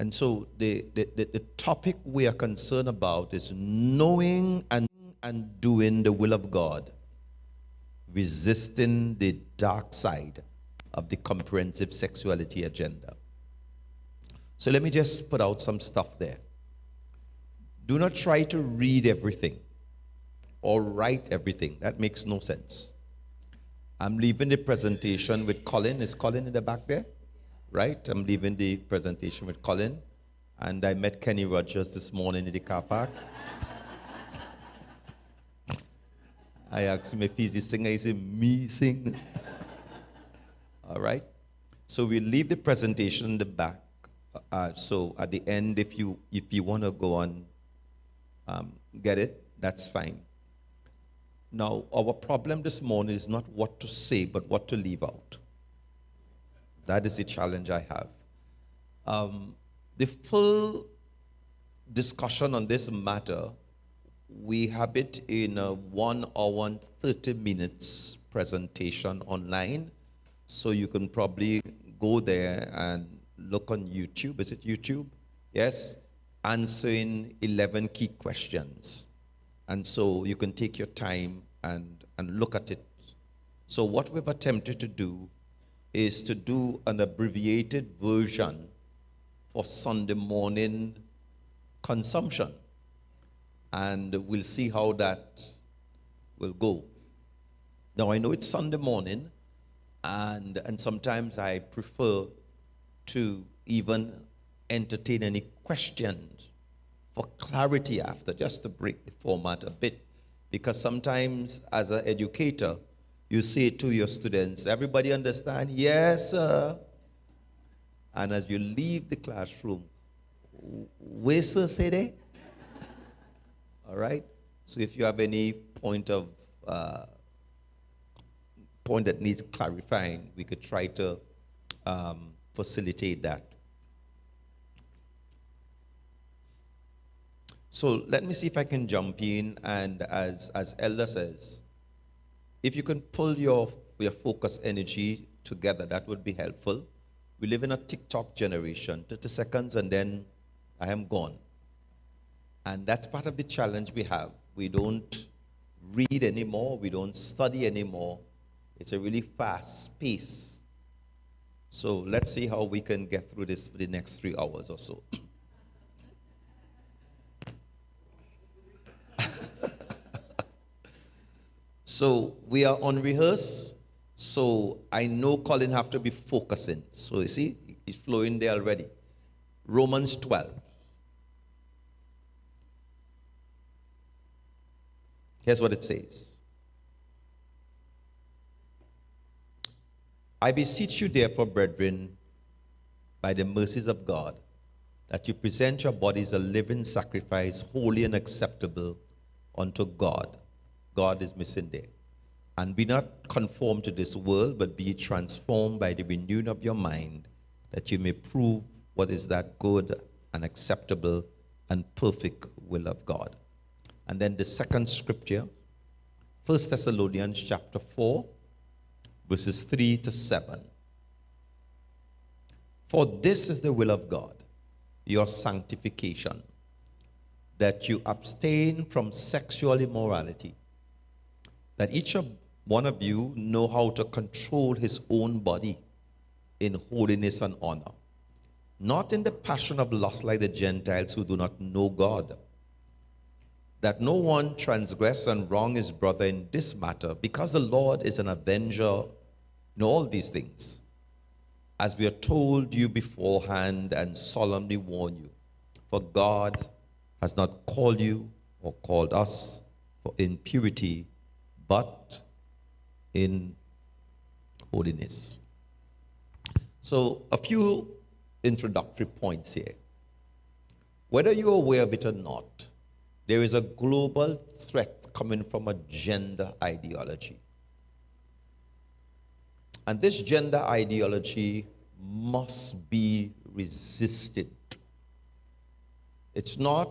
And so the topic we are concerned about is knowing and doing the will of God, resisting the dark side of the comprehensive sexuality agenda. So let me just put out some stuff there. Do not try to read everything or write everything. That makes no sense. I'm leaving the presentation with Colin. Is Colin in the back there? Right? I'm leaving the presentation with Colin. And I met Kenny Rogers this morning in the car park. I asked him if he's the singer. He said, me sing. All right? So we leave the presentation in the back. So at the end, if you want to go on, get it, that's fine. Now, our problem this morning is not what to say, but what to leave out. That is the challenge I have. The full discussion on this matter, we have it in a 1 hour and 30 minutes presentation online. So you can probably go there and look on YouTube. Is it YouTube? Yes. Answering 11 key questions. And so you can take your time and look at it. So what we've attempted to do is to do an abbreviated version for Sunday morning consumption. And we'll see how that will go. Now, I know it's Sunday morning, and sometimes I prefer to even entertain any questions for clarity after, just to break the format a bit. Because sometimes, as an educator, you say to your students, everybody understand? Yes, sir. And as you leave the classroom, where, sir, say they? All right? So if you have any point that needs clarifying, we could try to facilitate that. So let me see if I can jump in, and as Elder says, if you can pull your focus energy together, that would be helpful. We live in a TikTok generation, 30 seconds and then I am gone. And that's part of the challenge we have. We don't read anymore, we don't study anymore. It's a really fast pace. So let's see how we can get through this for the next 3 hours or so. So we are on rehearse. So I know Colin have to be focusing. So you see, he's flowing there already. Romans 12. Here's what it says. I beseech you therefore, brethren, by the mercies of God, that you present your bodies a living sacrifice, holy and acceptable unto God. God is missing there. And be not conformed to this world, but be transformed by the renewing of your mind, that you may prove what is that good and acceptable and perfect will of God. And then the second scripture, 1 Thessalonians chapter 4, verses 3 to 7. For this is the will of God, your sanctification, that you abstain from sexual immorality, that each one of you know how to control his own body in holiness and honor, not in the passion of lust like the Gentiles who do not know God, that no one transgress and wrong his brother in this matter, because the Lord is an avenger in all these things, as we are told you beforehand and solemnly warn you. For God has not called you or called us for impurity, but in holiness. So a few introductory points here. Whether you're aware of it or not, there is a global threat coming from a gender ideology. And this gender ideology must be resisted. It's not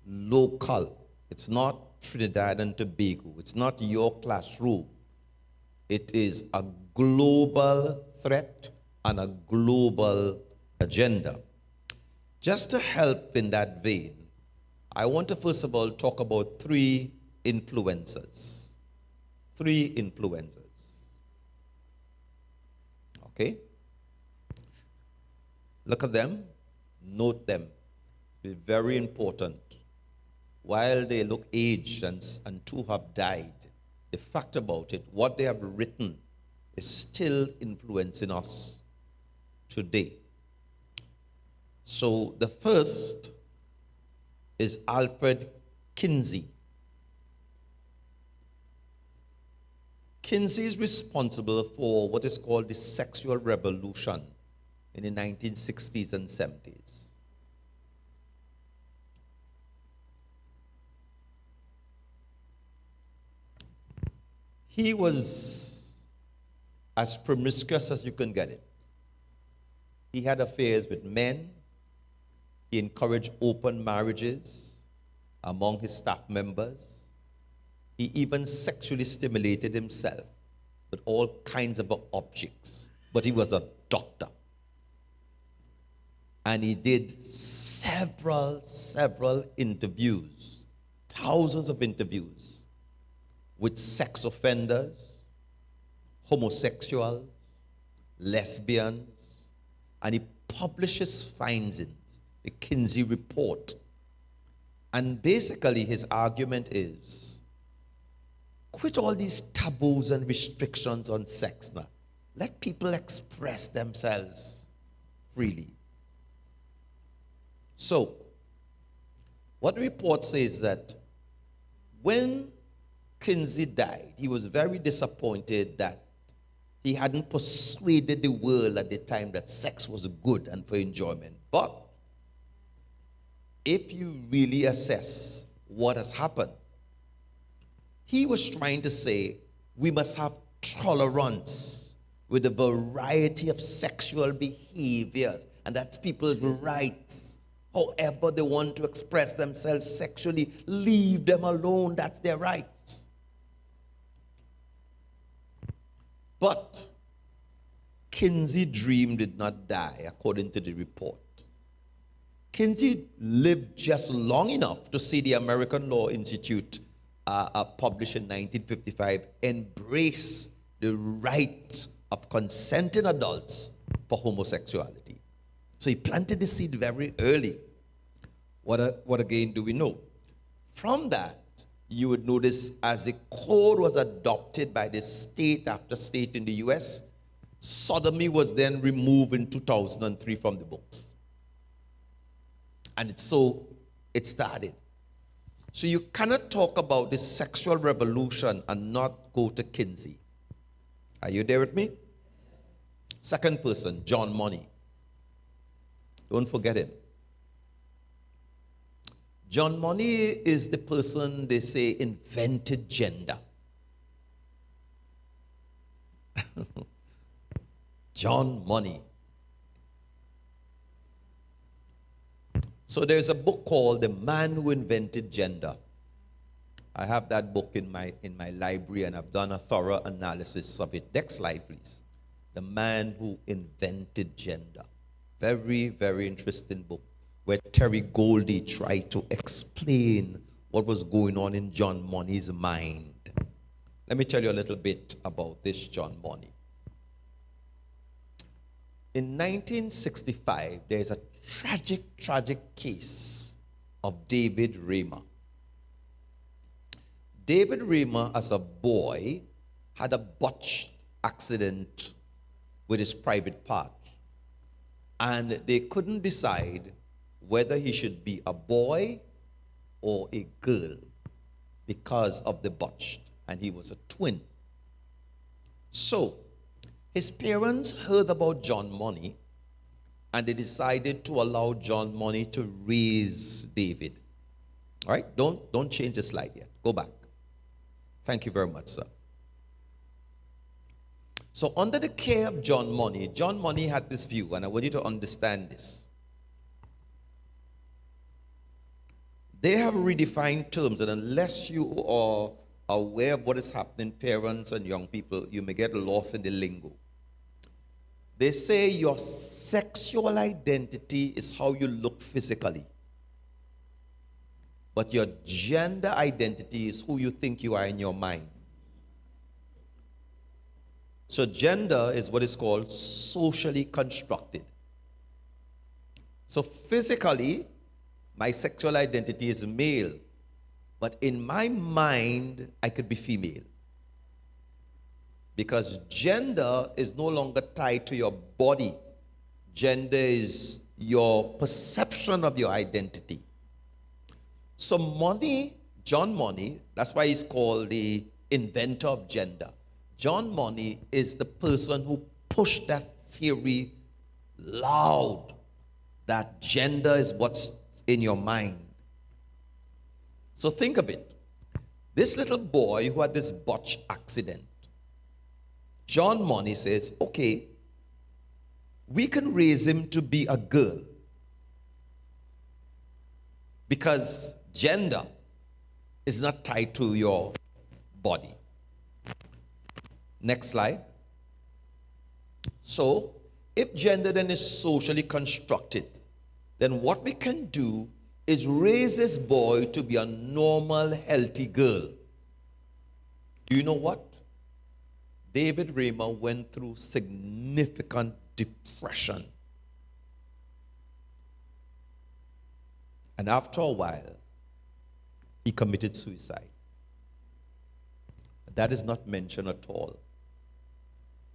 local. It's not Trinidad and Tobago. It's not your classroom. It is a global threat and a global agenda. Just to help in that vein, I want to first of all talk about three influencers. Three influencers. Okay? Look at them, note them. It's very important. While they look aged and two have died, the fact about it, what they have written is still influencing us today. So the first is Alfred Kinsey. Kinsey is responsible for what is called the sexual revolution in the 1960s and 70s. He was as promiscuous as you can get it. He had affairs with men. He encouraged open marriages among his staff members. He even sexually stimulated himself with all kinds of objects. But he was a doctor. And he did several interviews, thousands of interviews with sex offenders, homosexuals, lesbians, and he publishes findings, the Kinsey report. And basically his argument is, quit all these taboos and restrictions on sex now. Let people express themselves freely. So, what the report says that when Kinsey died, he was very disappointed that he hadn't persuaded the world at the time that sex was good and for enjoyment. But if you really assess what has happened, he was trying to say we must have tolerance with a variety of sexual behaviors, and that's people's rights. However they want to express themselves sexually, leave them alone, that's their rights. But Kinsey's dream did not die, according to the report. Kinsey lived just long enough to see the American Law Institute, published in 1955, embrace the right of consenting adults for homosexuality. So he planted the seed very early. What again do we know? From that, you would notice as the code was adopted by the state after state in the US, sodomy was then removed in 2003 from the books. And so it started. So you cannot talk about the sexual revolution and not go to Kinsey. Are you there with me? Second person, John Money. Don't forget him. John Money is the person they say invented gender. John Money. So there's a book called The Man Who Invented Gender. I have that book in my library, and I've done a thorough analysis of it. Next slide, please. The Man Who Invented Gender. Very, very interesting book, where Terry Goldie tried to explain what was going on in John Money's mind. Let me tell you a little bit about this John Money. In 1965, there's a tragic case of David Raymer. David Raymer, as a boy, had a botched accident with his private part. And they couldn't decide whether he should be a boy or a girl because of the botched. And he was a twin. So, his parents heard about John Money, and they decided to allow John Money to raise David. All right? Don't change the slide yet. Go back. Thank you very much, sir. So under the care of John Money had this view, and I want you to understand this. They have redefined terms, and unless you are aware of what is happening, parents and young people, you may get lost in the lingo. They say your sexual identity is how you look physically. But your gender identity is who you think you are in your mind. So gender is what is called socially constructed. So physically, my sexual identity is male, but in my mind, I could be female. Because gender is no longer tied to your body. Gender is your perception of your identity. So Money, John Money, that's why he's called the inventor of gender. John Money is the person who pushed that theory loud, that gender is what's in your mind. So think of it. This little boy who had this botched accident, John Money says, okay, we can raise him to be a girl because gender is not tied to your body. Next slide. So, if gender then is socially constructed, then what we can do is raise this boy to be a normal, healthy girl. Do you know what? David Raymer went through significant depression. And after a while, he committed suicide. That is not mentioned at all.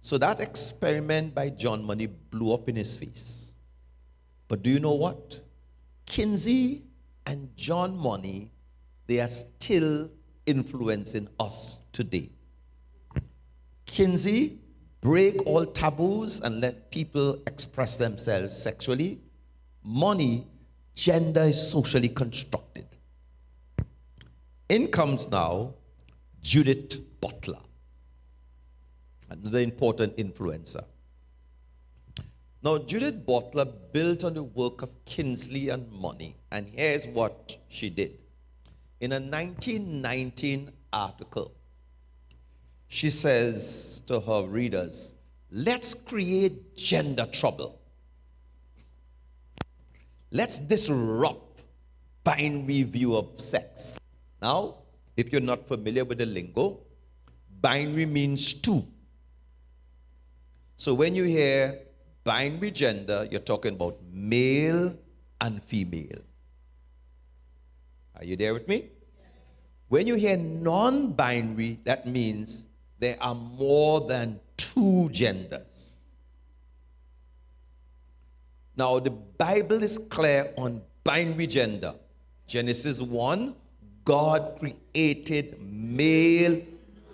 So that experiment by John Money blew up in his face. But do you know what? Kinsey and John Money, they are still influencing us today. Kinsey, break all taboos and let people express themselves sexually. Money, gender is socially constructed. In comes now Judith Butler, another important influencer. Now, Judith Butler built on the work of Kinsley and Money, and here's what she did. In a 1919 article, she says to her readers, let's create gender trouble. Let's disrupt binary view of sex. Now, if you're not familiar with the lingo, binary means two. So when you hear binary gender, you're talking about male and female. Are you there with me? When you hear non-binary, that means there are more than two genders. Now, the Bible is clear on binary gender. Genesis 1, God created male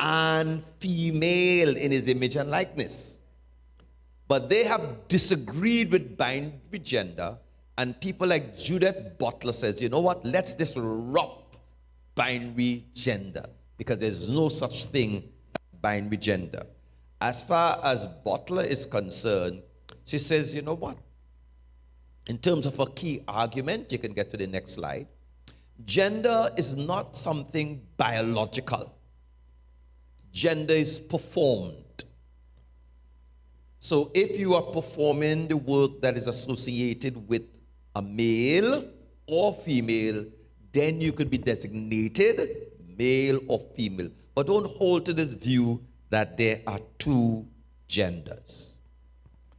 and female in his image and likeness. But they have disagreed with binary gender, and people like Judith Butler says, you know what, let's disrupt binary gender, because there's no such thing as binary gender. As far as Butler is concerned, she says, you know what, in terms of a key argument, you can get to the next slide, gender is not something biological. Gender is performed. So if you are performing the work that is associated with a male or female, then you could be designated male or female. But don't hold to this view that there are two genders.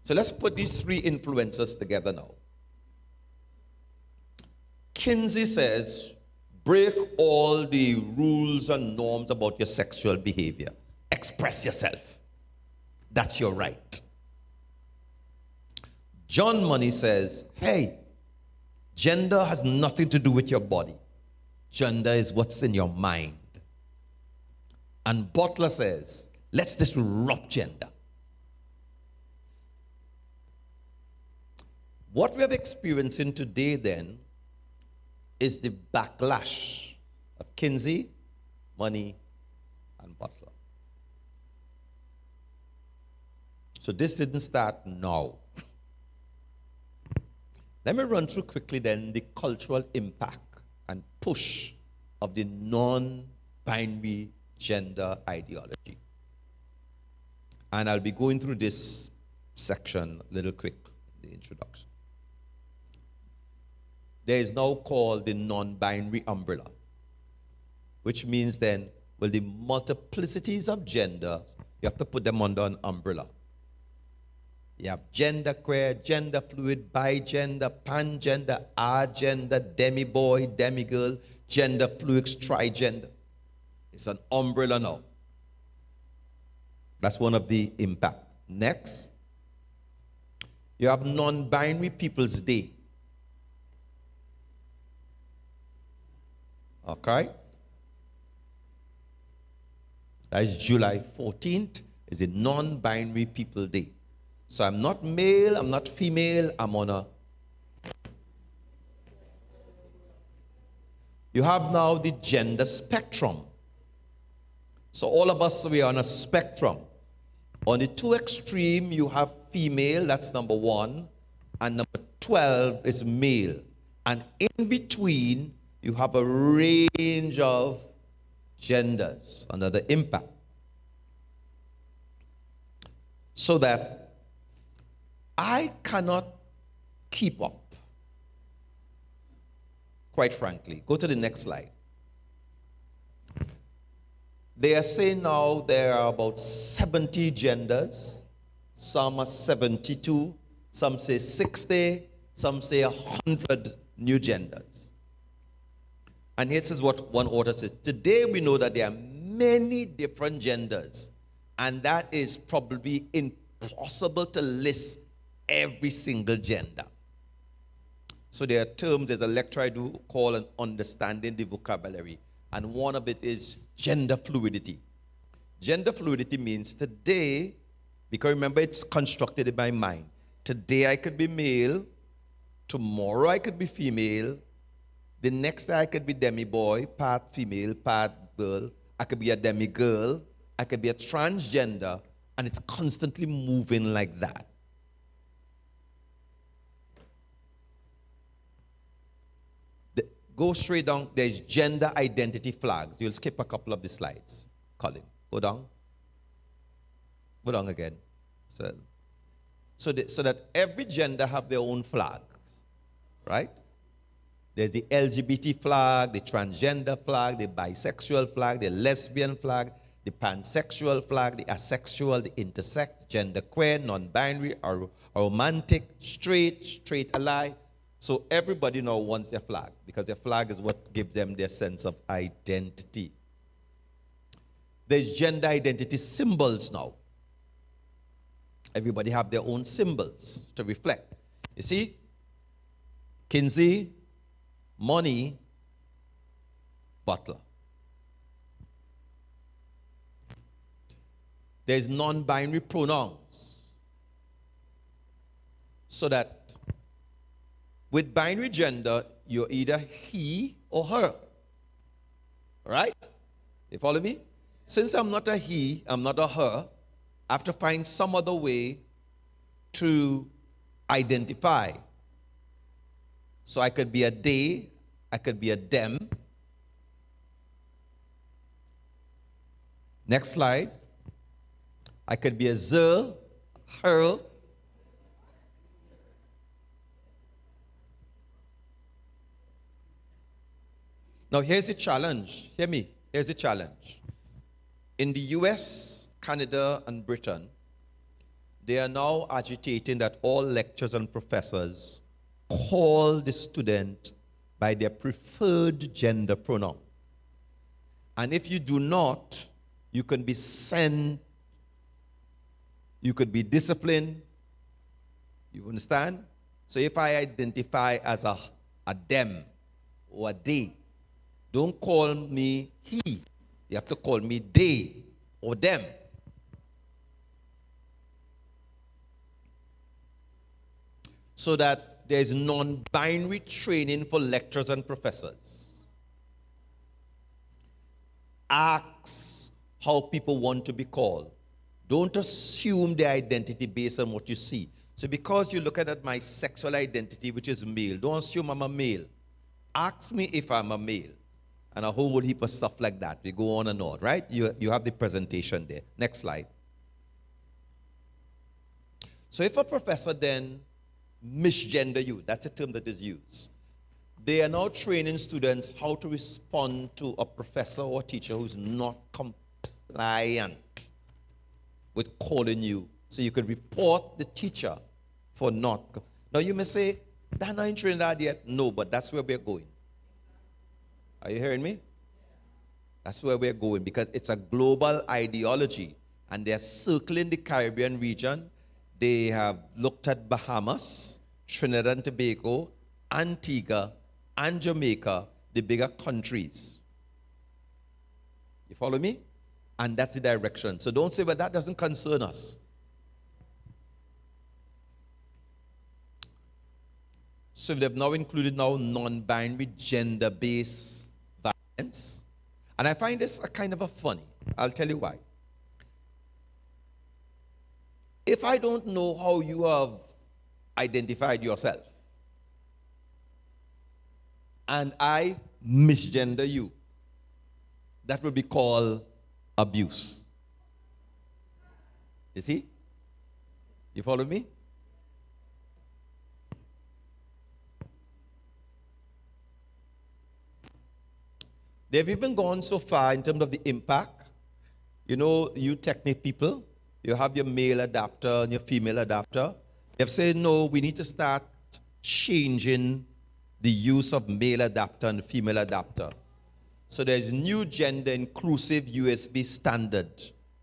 So let's put these three influencers together now. Kinsey says, break all the rules and norms about your sexual behavior. Express yourself. That's your right. John Money says, hey, gender has nothing to do with your body. Gender is what's in your mind. And Butler says, let's disrupt gender. What we are experiencing today then is the backlash of Kinsey, Money, and Butler. So this didn't start now. Let me run through quickly then the cultural impact and push of the non-binary gender ideology. And I'll be going through this section a little quick the introduction. There is now called the non-binary umbrella, which means then, well, the multiplicities of gender, you have to put them under an umbrella. You have genderqueer, gender fluid, bigender, pangender, agender, demi-boy, demi-girl, gender fluid, trigender. It's an umbrella now. That's one of the impact. Next, you have non-binary People's Day. Okay? That is July 14th, is a non-binary People Day. So I'm not male, I'm not female, I'm on a... You have now the gender spectrum. So all of us, we are on a spectrum. On the two extreme, you have female, that's number 1, and number 12 is male. And in between, you have a range of genders under the impact. So that I cannot keep up, quite frankly. Go to the next slide. They are saying now there are about 70 genders. Some are 72, some say 60, some say 100 new genders. And this is what one author says. Today we know that there are many different genders, and that is probably impossible to list every single gender. So there are terms, there's a lecture I do call an understanding the vocabulary, and one of it is gender fluidity. Gender fluidity means today, because remember it's constructed in my mind, today I could be male, tomorrow I could be female, the next day I could be demi-boy, part female, part girl, I could be a demi-girl, I could be a transgender, and it's constantly moving like that. Go straight down, there's gender identity flags. You'll skip a couple of the slides. Colin, go down. Go down again. So that every gender have their own flags, right? There's the LGBT flag, the transgender flag, the bisexual flag, the lesbian flag, the pansexual flag, the asexual, the intersex, genderqueer, non-binary, aromantic, straight ally. So everybody now wants their flag, because their flag is what gives them their sense of identity. There's gender identity symbols now. Everybody have their own symbols to reflect. You see, Kinsey, money, butler. There's non-binary pronouns. So that with binary gender, you're either he or her. Right? You follow me? Since I'm not a he, I'm not a her, I have to find some other way to identify. So I could be a they, I could be a them. Next slide. I could be a ze, her. Now here's the challenge. Hear me. Here's the challenge. In the US, Canada, and Britain, they are now agitating that all lecturers and professors call the student by their preferred gender pronoun. And if you do not, you can be sent, you could be disciplined. You understand? So if I identify as a them or a they, don't call me he. You have to call me they or them. So that there is non-binary training for lecturers and professors. Ask how people want to be called. Don't assume their identity based on what you see. So because you're looking at my sexual identity, which is male, don't assume I'm a male. Ask me if I'm a male. And a whole heap of stuff like that. We go on and on, right? You have the presentation there. Next slide. So if a professor then misgender you. That's the term that is used. They are now training students how to respond to a professor or teacher who's not compliant with calling you. So you could report the teacher for not. Now you may say, they're not in Trinidad yet. No, but that's where we're going. Are you hearing me? That's where we're going because it's a global ideology and they're circling the Caribbean region. They have looked at Bahamas, Trinidad and Tobago, Antigua, and Jamaica, the bigger countries. You follow me? And that's the direction. So don't say, well, that doesn't concern us. So they've now included non-binary, gender-based violence. And I find this a kind of a funny. I'll tell you why. If I don't know how you have identified yourself, and I misgender you, that will be called abuse. You see? You follow me? They've even gone so far in terms of the impact. You know, you technique people, you have your male adapter and your female adapter. They've said, no, we need to start changing the use of male adapter and female adapter. So there's new gender inclusive USB standard.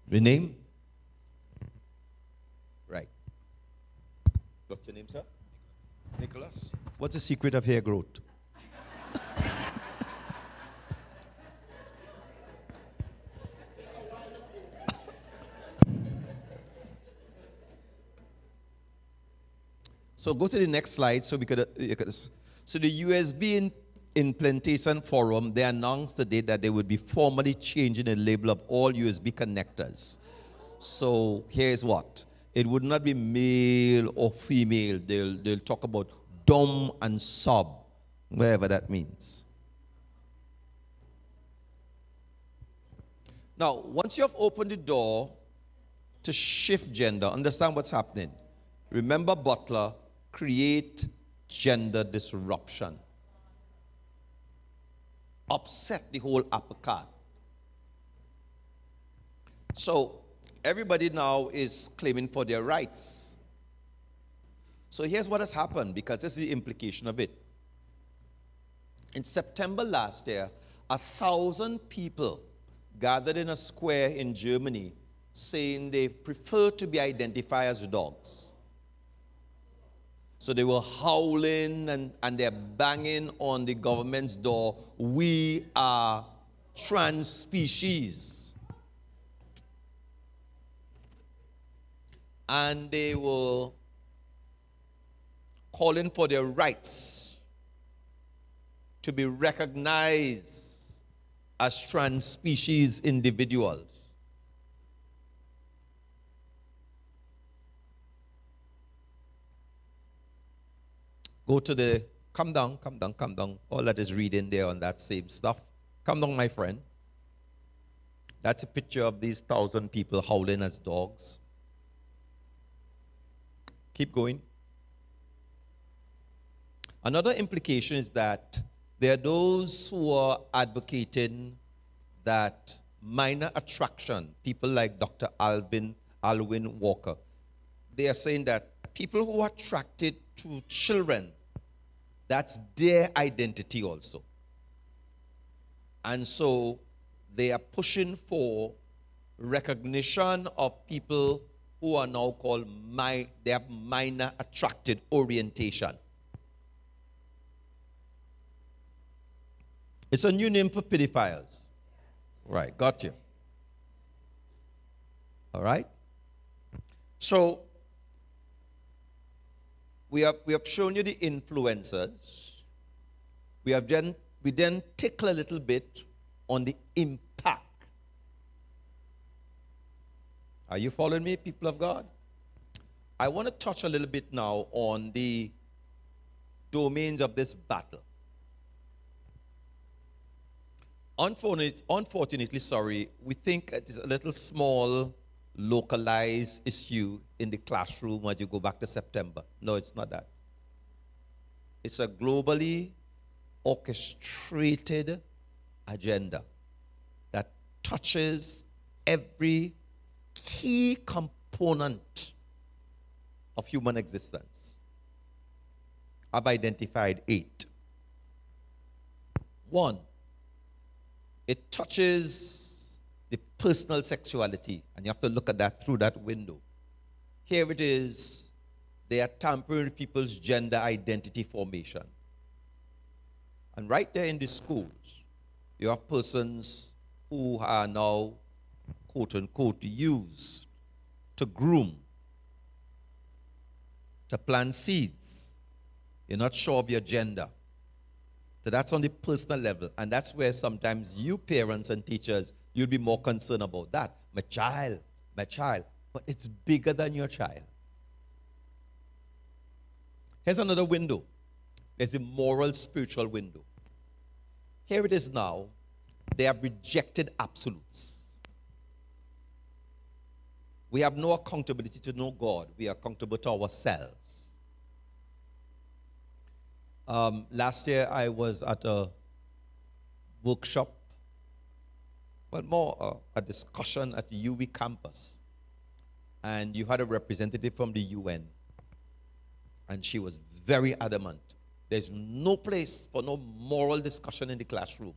The name? Right. What's your name, sir? Nicholas. What's the secret of hair growth? So go to the next slide so we could. So the USB Implementation Forum, they announced today that they would be formally changing the label of all USB connectors. So here's what. It would not be male or female. They'll talk about dom and sub, wherever that means. Now, once you have opened the door to shift gender, understand what's happening. Remember Butler, create gender disruption. Upset the whole apple cart. So everybody now is claiming for their rights. So here's what has happened, because this is the implication of it. In September last year, 1,000 people gathered in a square in Germany saying they prefer to be identified as dogs. So they were howling and they're banging on the government's door. We are trans species. And they were calling for their rights to be recognized as trans species individuals. Go to the, come down. All that is reading there on that same stuff. Come down, my friend. That's a picture of these 1,000 people howling as dogs. Keep going. Another implication is that there are those who are advocating that minor attraction, people like Dr. Alwyn Walker, they are saying that people who are attracted to children, that's their identity also. And so they are pushing for recognition of people who are now called, they have minor attracted orientation. It's a new name for pedophiles. Right, got you. All right? So, we have shown you the influencers. We then tickle a little bit on the impact. Are you following me, people of God? I want to touch a little bit now on the domains of this battle. Unfortunately, we think it is a little small, localized issue in the classroom when you go back to September. No, it's not that. It's a globally orchestrated agenda that touches every key component of human existence. I've identified 8. 1, it touches the personal sexuality, and you have to look at that through that window. Here it is, they are tampering with people's gender identity formation. And right there in the schools, you have persons who are now, quote unquote, used to groom, to plant seeds. You're not sure of your gender. So that's on the personal level. And that's where sometimes you parents and teachers, you'll be more concerned about that. My child. But it's bigger than your child. Here's another window. There's the moral, spiritual window. Here it is now. They have rejected absolutes. We have no accountability to know God. We are accountable to ourselves. Last year I was at a workshop, well, more a discussion at the UWI campus. And you had a representative from the UN. And she was very adamant. There's no place for no moral discussion in the classroom.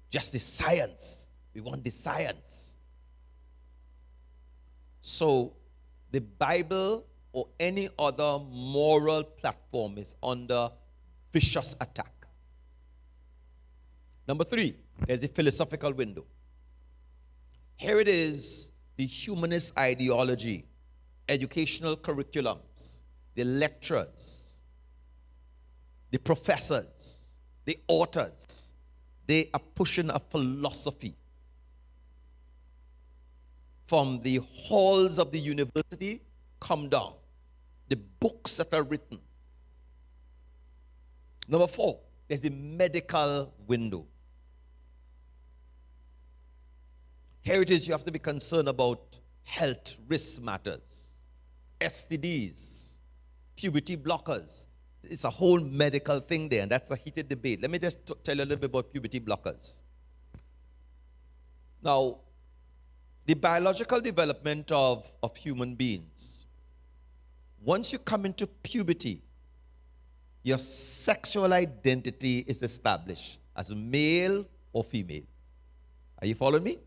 Just the science. We want the science. So the Bible or any other moral platform is under vicious attack. Number 3, there's the philosophical window. Here it is, the humanist ideology, educational curriculums, the lecturers, the professors, the authors. They are pushing a philosophy from the halls of the university, come down. The books that are written. Number 4, there's the medical window. Here it is, you have to be concerned about health risk matters, STDs, puberty blockers. It's a whole medical thing there, and that's a heated debate. Let me just tell you a little bit about puberty blockers. Now, the biological development of human beings, once you come into puberty, your sexual identity is established as male or female. Are you following me?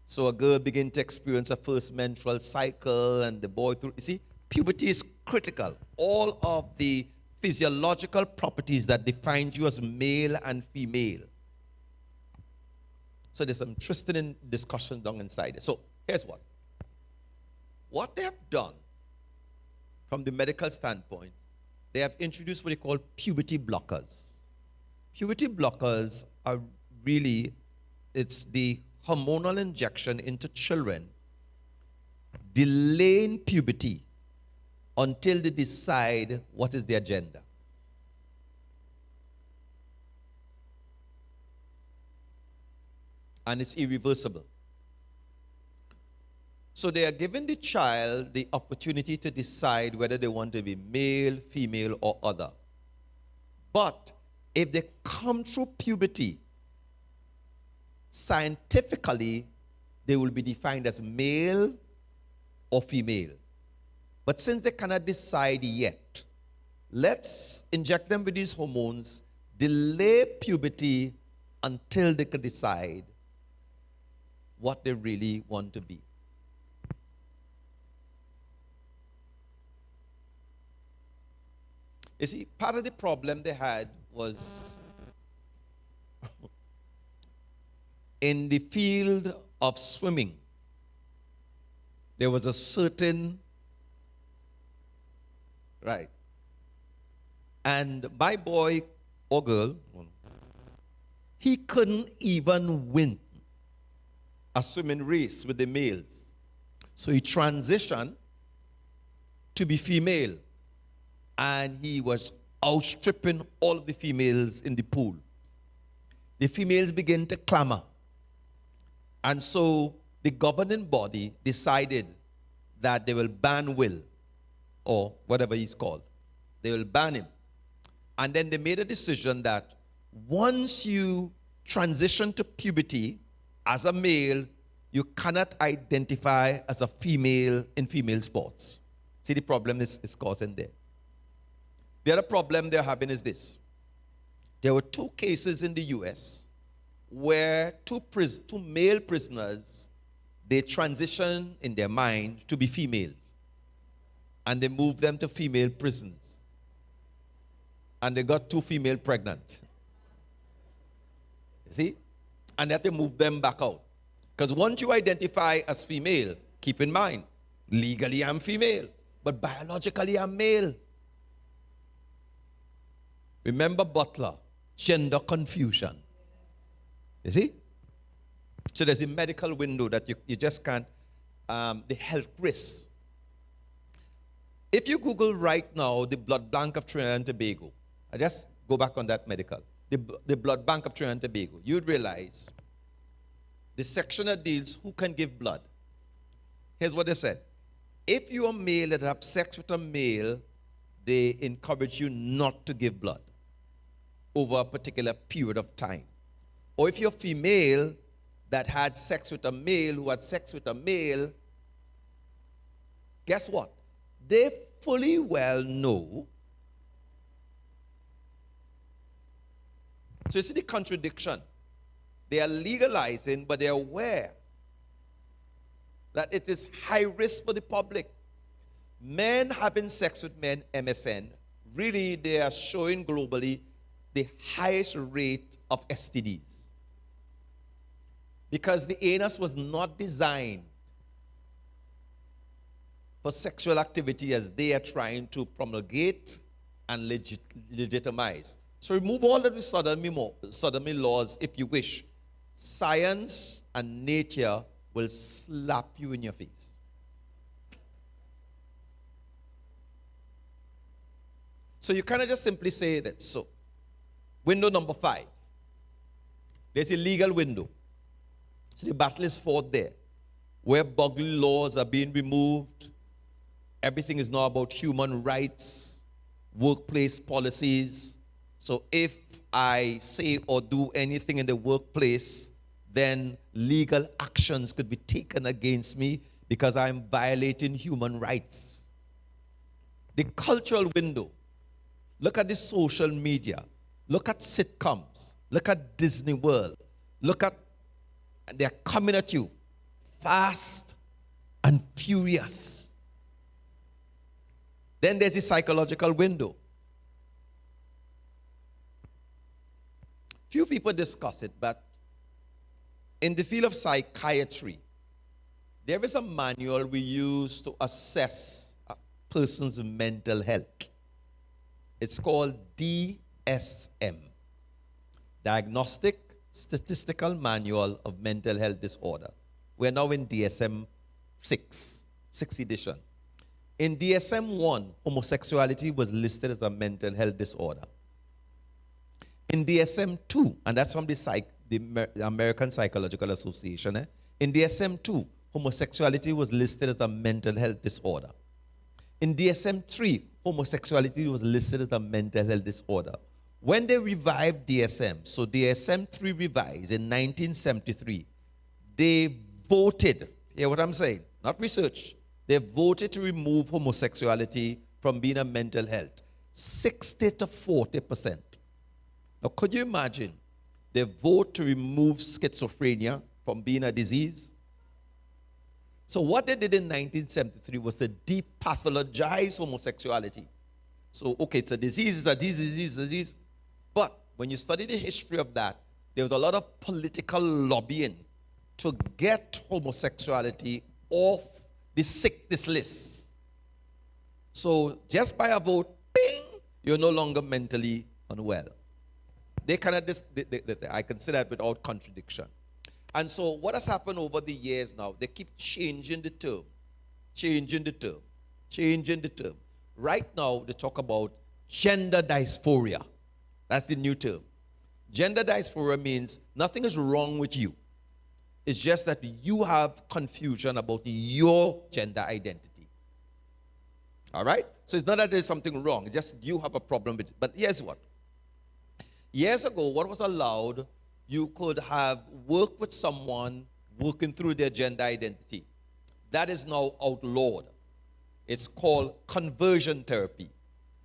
So a girl begins to experience her first menstrual cycle, and the boy through. You see, puberty is critical. All of the physiological properties that define you as male and female. So there's some interesting discussion down inside it. So here's what. What they have done from the medical standpoint, they have introduced what they call puberty blockers. Puberty blockers are really, it's the hormonal injection into children, delaying puberty until they decide what is their gender. And it's irreversible. So they are giving the child the opportunity to decide whether they want to be male, female, or other. But if they come through puberty, scientifically, they will be defined as male or female. But since they cannot decide yet, let's inject them with these hormones, delay puberty until they can decide what they really want to be. You see, part of the problem they had was in the field of swimming, there was a certain, right, and my boy or girl, he couldn't even win a swimming race with the males. So he transitioned to be female, and he was outstripping all of the females in the pool. The females began to clamor. And so the governing body decided that they will ban Will, or whatever he's called. They will ban him And then they made a decision that once you transition to puberty as a male, you cannot identify as a female in female sports. See, the problem is causing there. The other problem they're having is this. There were 2 cases in the U.S. where two male prisoners, they transitioned in their mind to be female. And they moved them to female prisons. And they got 2 female pregnant. You see? And they had to move them back out. Because once you identify as female, keep in mind, legally I'm female, but biologically I'm male. Remember Butler, gender confusion. You see? So there's a medical window that you just can't, the health risks. If you Google right now the blood bank of Trinidad and Tobago, I just go back on that medical, the blood bank of Trinidad and Tobago, you'd realize the section that deals who can give blood. Here's what they said. If you're a male that have sex with a male, they encourage you not to give blood over a particular period of time. Or if you're female that had sex with a male who had sex with a male, guess what? They fully well know. So you see the contradiction. They are legalizing, but they are aware that it is high risk for the public. Men having sex with men, MSN, really they are showing globally the highest rate of STDs. Because the anus was not designed for sexual activity as they are trying to promulgate and legitimize. So remove all of the sodomy laws if you wish. Science and nature will slap you in your face. So you cannot just simply say that. So, window number 5. There's a legal window. So the battle is fought there, where burglary laws are being removed. Everything is now about human rights, workplace policies. So if I say or do anything in the workplace, then legal actions could be taken against me because I'm violating human rights. The cultural window. Look at the social media. Look at sitcoms. Look at Disney World. Look at, they're coming at you fast and furious. Then there's the psychological window. Few people discuss it, but in the field of psychiatry, there is a manual we use to assess a person's mental health. It's called DSM, Diagnostic Statistical Manual of Mental Health Disorder. We're now in DSM 6, 6th edition. In DSM 1, homosexuality was listed as a mental health disorder. In DSM 2, and that's from the American Psychological Association, in DSM 2, homosexuality was listed as a mental health disorder. In DSM 3, homosexuality was listed as a mental health disorder. When they revived DSM, so DSM 3 revised in 1973, they voted, hear what I'm saying, not research, they voted to remove homosexuality from being a mental health, 60 to 40%. Now, could you imagine they vote to remove schizophrenia from being a disease? So what they did in 1973 was to depathologize homosexuality. So, okay, it's a disease, it's a disease. But when you study the history of that, there was a lot of political lobbying to get homosexuality off the sickness list. So just by a vote, ping, you're no longer mentally unwell. They cannot, I consider it without contradiction. And so what has happened over the years now, they keep changing the term. Right now, they talk about gender dysphoria. That's the new term. Gender dysphoria means nothing is wrong with you. It's just that you have confusion about your gender identity. All right? So it's not that there's something wrong. It's just you have a problem with it. But here's what. Years ago, what was allowed, you could have worked with someone working through their gender identity. That is now outlawed. It's called conversion therapy.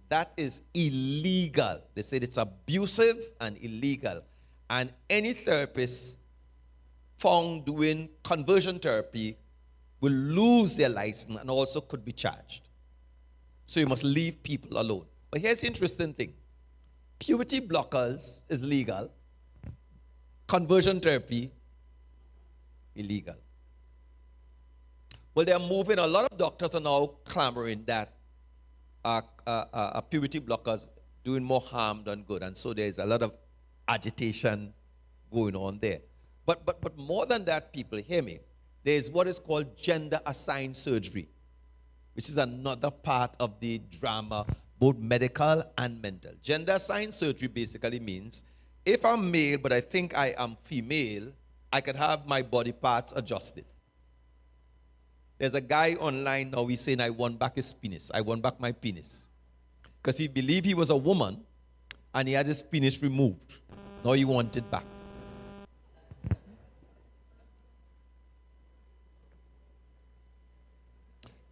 That is illegal. They said it's abusive and illegal. And any therapist found doing conversion therapy will lose their license and also could be charged. So you must leave people alone. But here's the interesting thing. Puberty blockers is legal. Conversion therapy, illegal. Well, they're moving. A lot of doctors are now clamoring that puberty blockers doing more harm than good. And so there's a lot of agitation going on there. But more than that, people, hear me. There's what is called gender-assigned surgery, which is another part of the drama, both medical and mental. Gender-assigned surgery basically means if I'm male but I think I am female, I could have my body parts adjusted. There's a guy online now, he's saying, I want back his penis. I want back my penis. Because he believed he was a woman and he had his penis removed. Now he wants it back.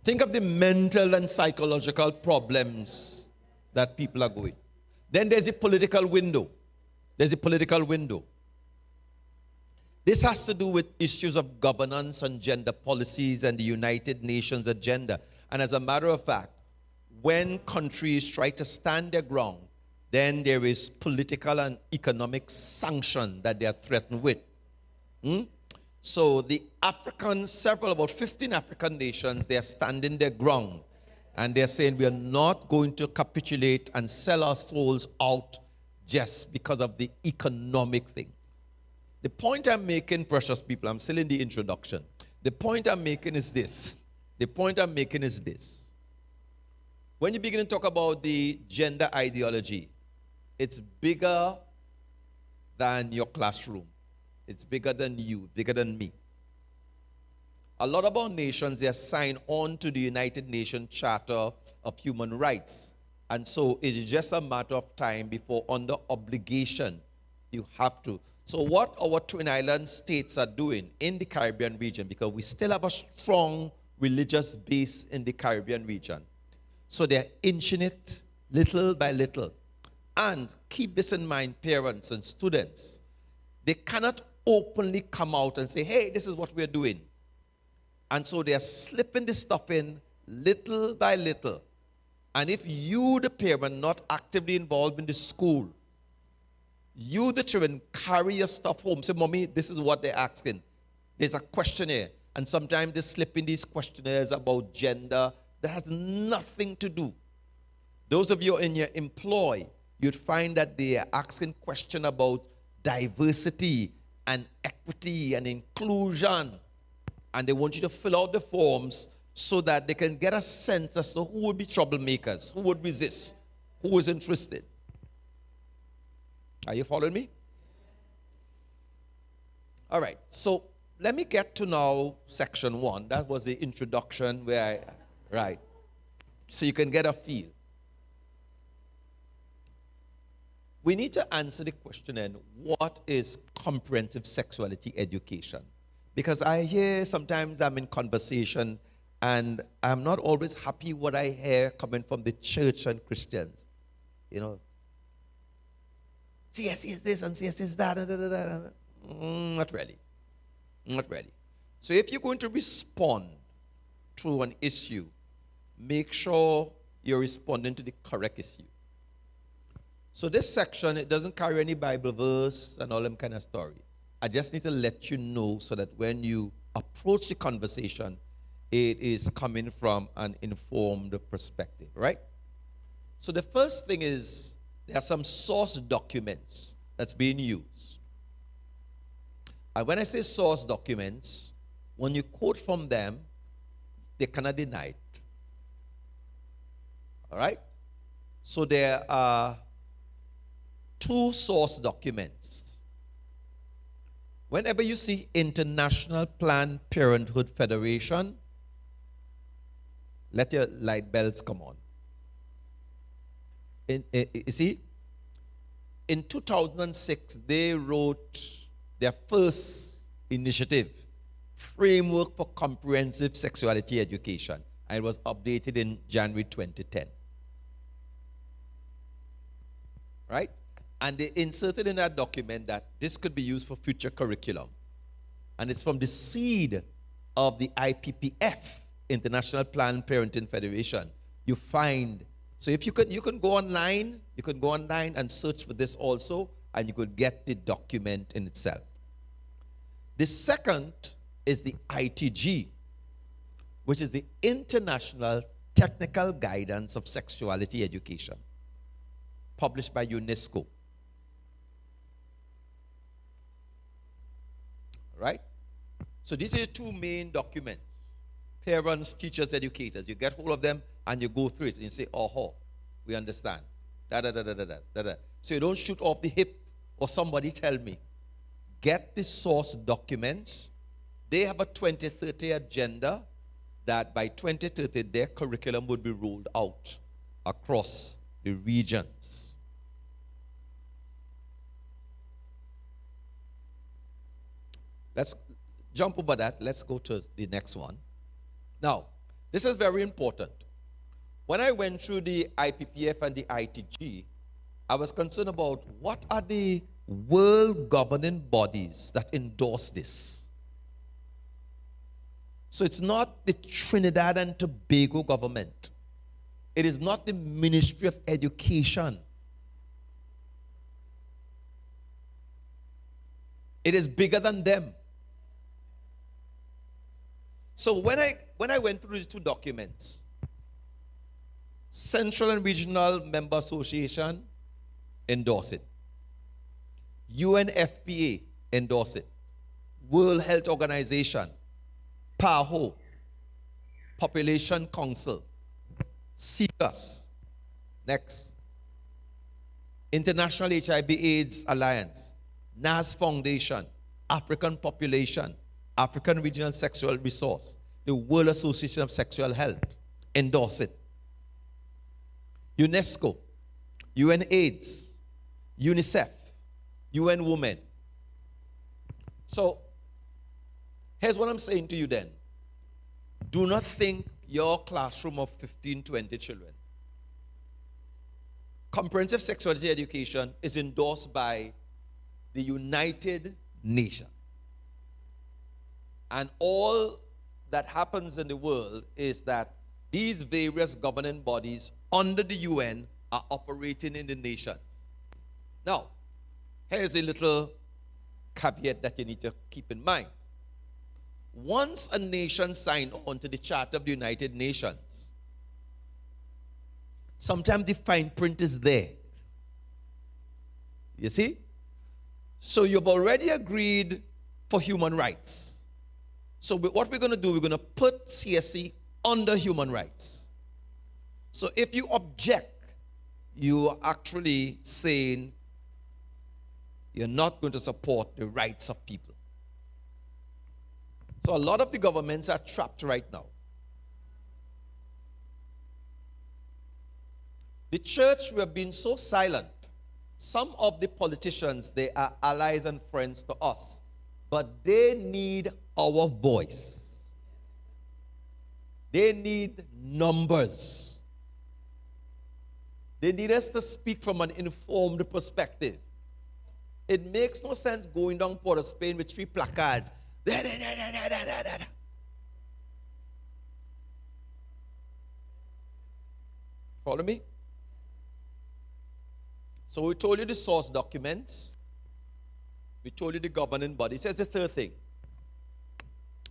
Think of the mental and psychological problems that people are going. Then there's a political window. There's a political window. This has to do with issues of governance and gender policies and the United Nations agenda. And as a matter of fact, when countries try to stand their ground, then there is political and economic sanction that they are threatened with. So the about 15 African nations, they are standing their ground. And they're saying we are not going to capitulate and sell our souls out just because of the economic thing. The point I'm making, precious people, I'm still in the introduction. The point I'm making is this. When you begin to talk about the gender ideology, it's bigger than your classroom. It's bigger than you, bigger than me. A lot of our nations, they are signed on to the United Nations Charter of Human Rights. And so it's just a matter of time before under obligation you have to. So what our Twin Island states are doing in the Caribbean region, because we still have a strong religious base in the Caribbean region. So they're inching it little by little. And keep this in mind, parents and students. They cannot openly come out and say, hey, this is what we're doing. And so they're slipping this stuff in little by little. And if you, the parent, not actively involved in the school, you, the children, carry your stuff home. Say, Mommy, this is what they're asking. There's a questionnaire. And sometimes they slip in these questionnaires about gender that has nothing to do. Those of you in your employ, you'd find that they are asking questions about diversity and equity and inclusion. And they want you to fill out the forms so that they can get a sense as to who would be troublemakers, who would resist, who is interested. Are you following me? All right, so let me get to now section 1. That was the introduction where right. So you can get a feel. We need to answer the question then, what is comprehensive sexuality education? Because I hear sometimes I'm in conversation and I'm not always happy what I hear coming from the church and Christians. You know, CS is this and CS is that. Not really. Not really. So if you're going to respond to an issue, make sure you're responding to the correct issue. So this section, it doesn't carry any Bible verse and all them kind of story. I just need to let you know so that when you approach the conversation, it is coming from an informed perspective, right? So the first thing is there are some source documents that's being used. And when I say source documents, when you quote from them, they cannot deny it. All right? So there are 2 source documents. Whenever you see International Planned Parenthood Federation, Let your light bells come on. You see, in 2006, they wrote their first initiative, Framework for Comprehensive Sexuality Education, and it was updated in January 2010. Right? And they inserted in that document that this could be used for future curriculum. And it's from the seed of the IPPF, International Planned Parenting Federation. You find, so if you can go online, and search for this also, and you could get the document in itself. The second is the ITG, which is the International Technical Guidance of Sexuality Education, published by UNESCO. Right? So these are the two main documents. Parents, teachers, educators. You get hold of them and you go through it and you say, oh, we understand. So you don't shoot off the hip or somebody tell me. Get the source documents. They have a 2030 agenda that by 2030 their curriculum would be rolled out across the regions. Let's jump over that. Let's go to the next one. Now, this is very important. When I went through the IPPF and the ITG, I was concerned about what are the world governing bodies that endorse this. So it's not the Trinidad and Tobago government. It is not the Ministry of Education. It is bigger than them. So when I went through these two documents, Central and Regional Member Association endorse it. UNFPA endorse it. World Health Organization, PAHO, Population Council, CICAS, next, International HIV/AIDS Alliance, NAS Foundation, African Population, African Regional Sexual Resource, the World Association of Sexual Health, endorse it. UNESCO, UNAIDS, UNICEF, UN Women. So, here's what I'm saying to you then. Do not think your classroom of 15, 20 children. Comprehensive Sexuality Education is endorsed by the United Nations. And all that happens in the world is that these various governing bodies under the UN are operating in the nations. Now, here's a little caveat that you need to keep in mind. Once a nation signs on to the Charter of the United Nations, sometimes the fine print is there. You see? So you've already agreed for human rights. So what we're going to do, we're going to put CSE under human rights. So if you object, you are actually saying you're not going to support the rights of people. So a lot of the governments are trapped right now. The church, we have been so silent. Some of the politicians, they are allies and friends to us, but they need our voice. They need numbers. They need us to speak from an informed perspective. It makes no sense going down Port of Spain with 3 placards. Follow me? So we told you the source documents. We told you the governing body. Here's the third thing.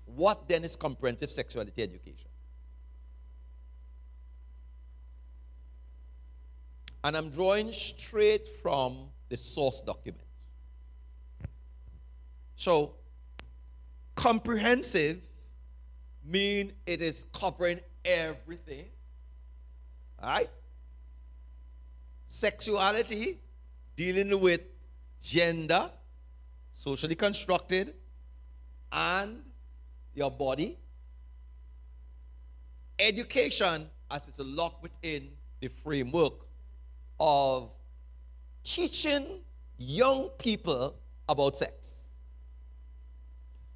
What then is comprehensive sexuality education? And I'm drawing straight from the source document. So, comprehensive means it is covering everything. All right? Sexuality, dealing with gender, socially constructed, and your body. education as it's locked within the framework of teaching young people about sex.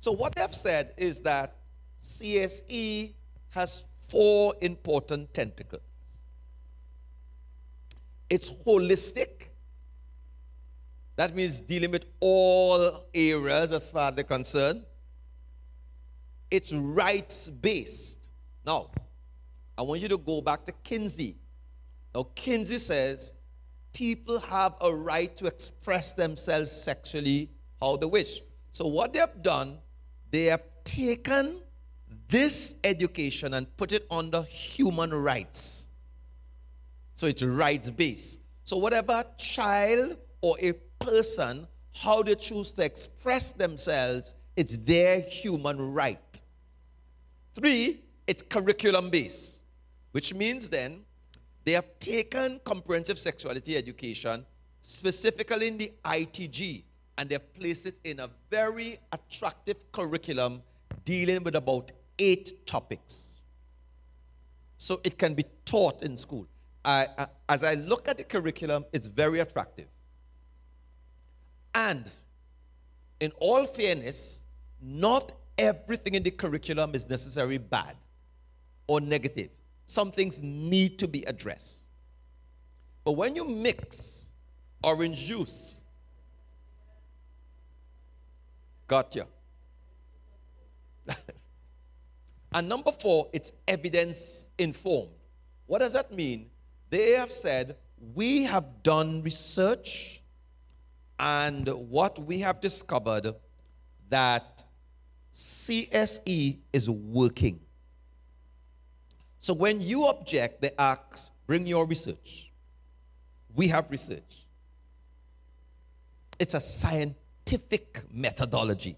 So what they've said is that CSE has 4 important tentacles. It's holistic. That means dealing with all areas as far as they're concerned. It's rights-based. Now, I want you to go back to Kinsey. Now, Kinsey says people have a right to express themselves sexually how they wish. So what they have done, they have taken this education and put it under human rights. So it's rights-based. So whatever child or a person, how they choose to express themselves, it's their human right. 3, it's curriculum-based, which means then they have taken comprehensive sexuality education, specifically in the ITG, and they've placed it in a very attractive curriculum dealing with about 8 topics. So it can be taught in school. As I look at the curriculum, it's very attractive. And in all fairness, not everything in the curriculum is necessarily bad or negative. Some things need to be addressed. But when you mix orange juice, gotcha. And number 4, it's evidence informed. What does that mean? They have said, we have done research, and what we have discovered that CSE is working. So when you object, they ask, bring your research. We have research. It's a scientific methodology.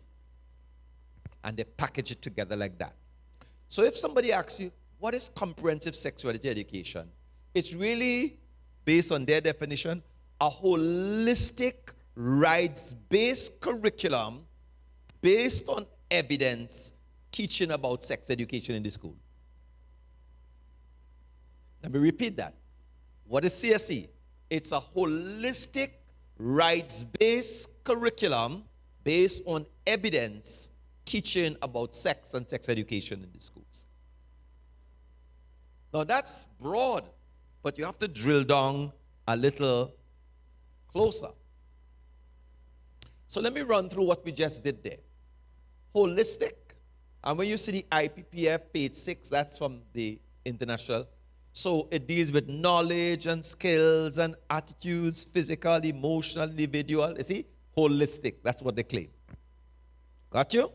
And they package it together like that. So if somebody asks you, what is comprehensive sexuality education? It's really, based on their definition, a holistic, rights-based curriculum based on evidence teaching about sex education in the school. Let me repeat that. What is CSE? It's a holistic, rights-based curriculum based on evidence teaching about sex and sex education in the schools. Now that's broad, but you have to drill down a little closer. So let me run through what we just did there. Holistic, and when you see the IPPF page 6, that's from the international. So it deals with knowledge and skills and attitudes, physical, emotional, individual. You see? Holistic, that's what they claim. Got you?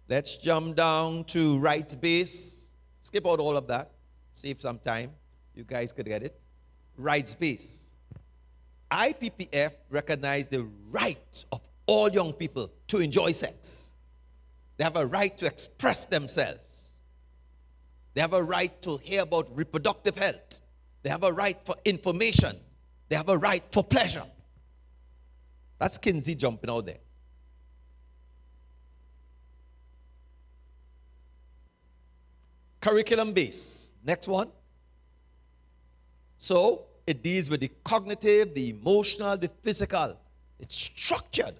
Let's jump down to rights-based. Skip out all of that. Save some time. You guys could get it. Rights-based. IPPF recognized the right of all young people to enjoy sex. They have a right to express themselves. They have a right to hear about reproductive health. They have a right for information. They have a right for pleasure. That's Kinsey jumping out there. Curriculum-based. Next one. So it deals with the cognitive, the emotional, the physical. It's structured.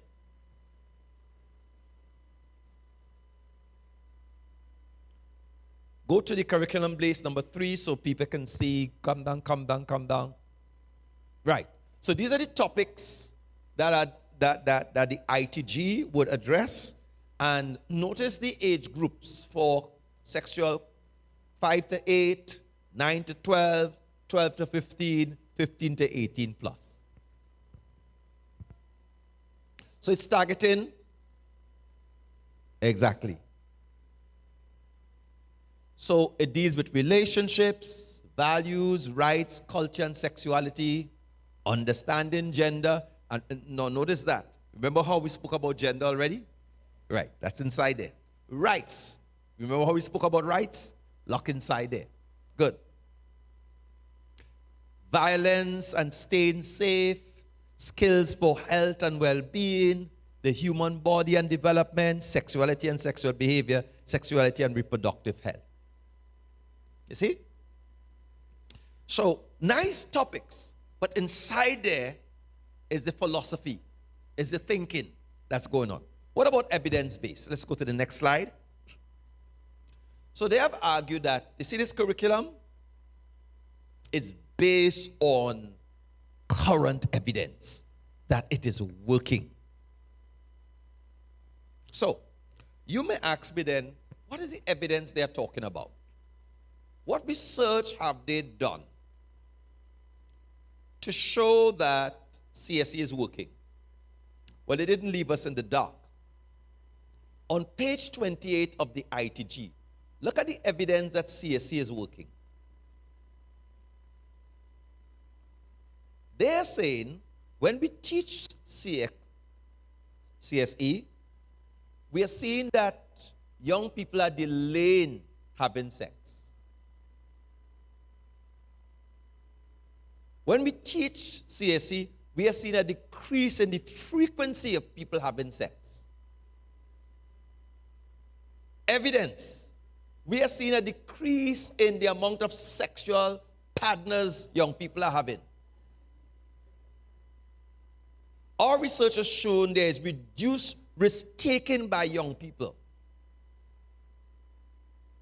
Go to the curriculum base number 3 so people can see. Come down, come down, come down. Right. So these are the topics that the ITG would address. And notice the age groups for sexual: 5 to 8, 9 to 12, 12 to 15, 15 to 18 plus. So it's targeting exactly. So it deals with relationships, values, rights, culture, and sexuality, understanding gender. And now notice that. Remember how we spoke about gender already? Right, that's inside there. Rights. Remember how we spoke about rights? Lock inside there. Good. Violence and staying safe, skills for health and well-being, the human body and development, sexuality and sexual behavior, sexuality and reproductive health. You see? So, nice topics, but inside there is the philosophy, is the thinking that's going on. What about evidence-based? Let's go to the next slide. So they have argued that, you see this curriculum is based on current evidence that it is working. So, you may ask me then, what is the evidence they are talking about? What research have they done to show that CSE is working? Well, they didn't leave us in the dark. On page 28 of the ITG, look at the evidence that CSE is working. They're saying when we teach CSE, we are seeing that young people are delaying having sex. When we teach CSE, we are seeing a decrease in the frequency of people having sex. Evidence. We are seeing a decrease in the amount of sexual partners young people are having. Our research has shown there is reduced risk taken by young people.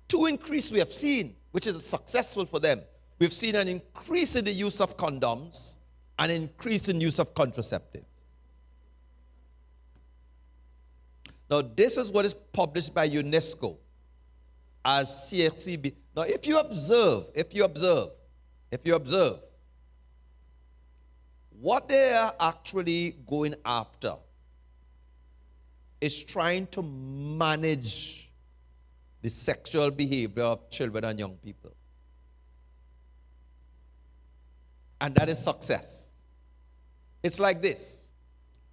2 increase we have seen, which is successful for them. We've seen an increase in the use of condoms and an increase in use of contraceptives. Now, this is what is published by UNESCO as CFCB. Now, if you observe, what they are actually going after is trying to manage the sexual behavior of children and young people. And that is success. It's like this.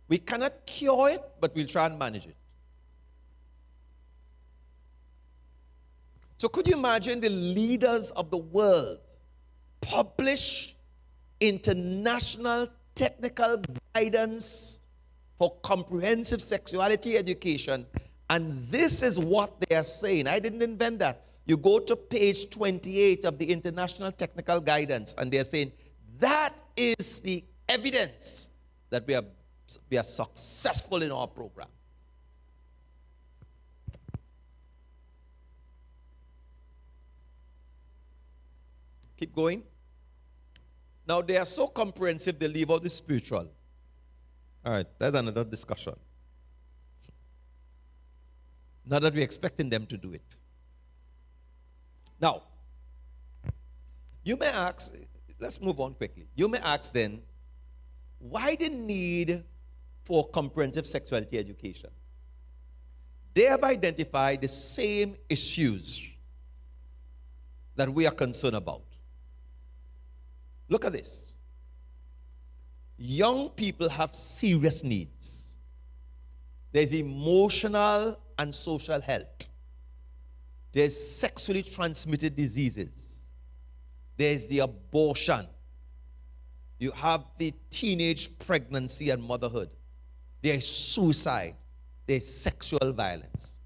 We cannot cure it, but we'll try and manage it. So could you imagine the leaders of the world publish international technical guidance for comprehensive sexuality education, and this is what they are saying. I didn't invent that. You go to page 28 of the international technical guidance, and they're saying that is the evidence that we are successful in our program. Keep going. Now, they are so comprehensive, they leave out the spiritual. All right, that's another discussion. Not that we're expecting them to do it. Now, you may ask, let's move on quickly. You may ask then, why the need for comprehensive sexuality education? They have identified the same issues that we are concerned about. Look at this. Young people have serious needs. There's emotional and social health. There's sexually transmitted diseases. There's the abortion. You have the teenage pregnancy and motherhood. There's suicide. There's sexual violence.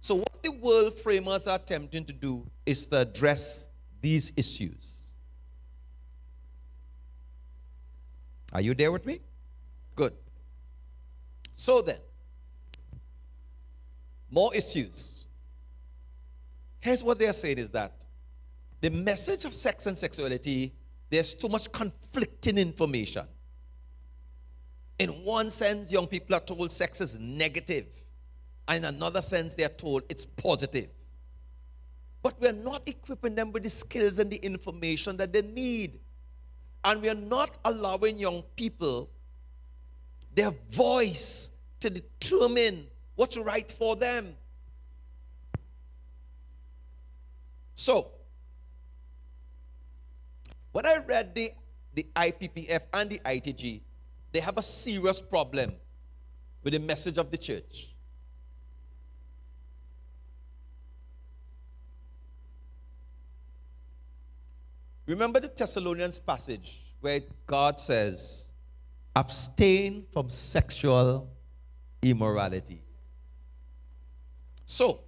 So what the world framers are attempting to do is to address these issues. Are you there with me? Good. So then, more issues. Here's what they're saying is that the message of sex and sexuality, there's too much conflicting information. In one sense, young people are told sex is negative. And in another sense, they are told it's positive. But we're not equipping them with the skills and the information that they need. And we are not allowing young people their voice to determine what's right for them. So, when I read the IPPF and the ITG, they have a serious problem with the message of the church. Remember the Thessalonians passage where God says, abstain from sexual immorality. So,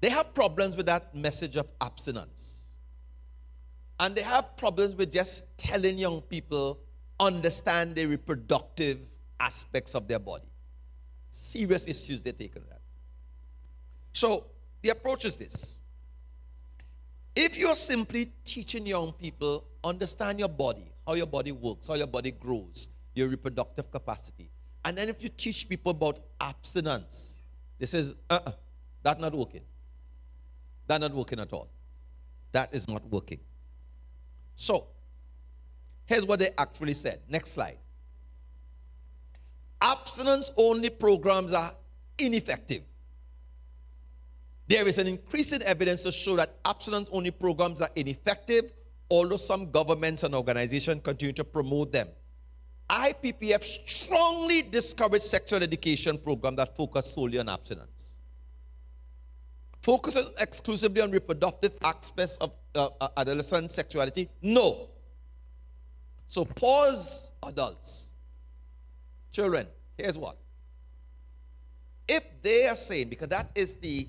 they have problems with that message of abstinence. And they have problems with just telling young people, understand the reproductive aspects of their body. Serious issues they take on that. So, the approach is this. If you're simply teaching young people, understand your body, how your body works, how your body grows, your reproductive capacity. And then if you teach people about abstinence, they say, that's not working. That's not working at all. That is not working. So, here's what they actually said. Next slide. Abstinence-only programs are ineffective. There is an increasing evidence to show that abstinence-only programs are ineffective, although some governments and organizations continue to promote them. IPPF strongly discourage sexual education programs that focus solely on abstinence. Focusing exclusively on reproductive aspects of adolescent sexuality? No. So pause, adults. Children, here's what. If they are saying, because that is the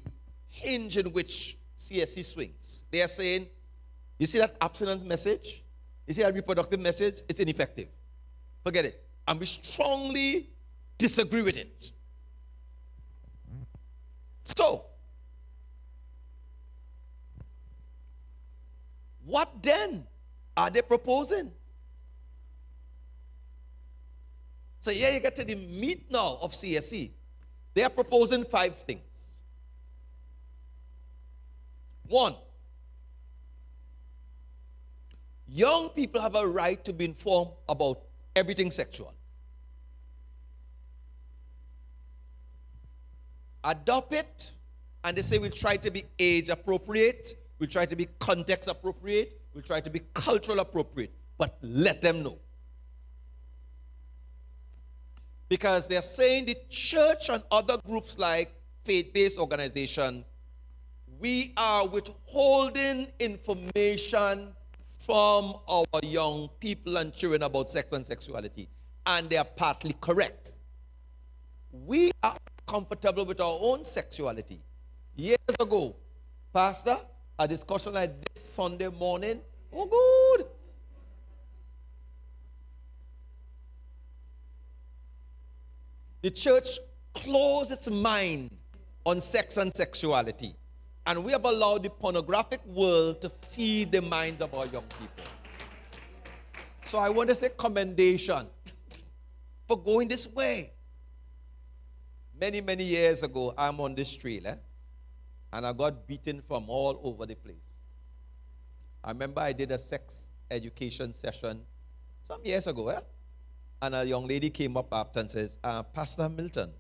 hinge in which CSE swings, they are saying, you see that abstinence message? You see that reproductive message? It's ineffective. Forget it. And we strongly disagree with it. So, what then are they proposing? So here you get to the meat now of CSE. They are proposing 5 things. 1, young people have a right to be informed about everything sexual. Adopt it, and they say we'll try to be age appropriate, we'll try to be context appropriate, we'll try to be cultural appropriate, but let them know. Because they're saying the church and other groups like faith-based organization, we are withholding information from our young people and children about sex and sexuality. And they are partly correct. We are comfortable with our own sexuality. Years ago, Pastor, a discussion like this Sunday morning, oh good. The church closed its mind on sex and sexuality. And we have allowed the pornographic world to feed the minds of our young people. So I want to say commendation for going this way. Many, many years ago, I'm on this trail, and I got beaten from all over the place. I remember I did a sex education session some years ago, and a young lady came up after and says, Pastor Milton,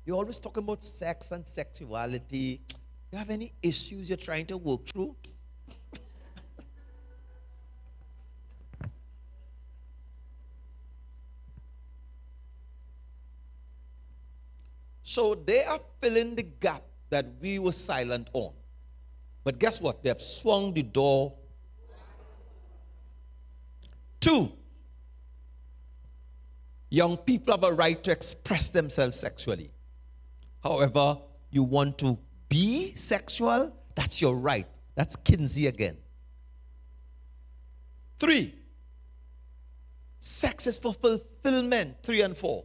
you're always talking about sex and sexuality. You have any issues you're trying to work through? So they are filling the gap that we were silent on. But guess what? They have swung the door. 2, young people have a right to express themselves sexually. However, you want to be sexual, that's your right. That's Kinsey again. 3, sex is for fulfillment. 3 and 4.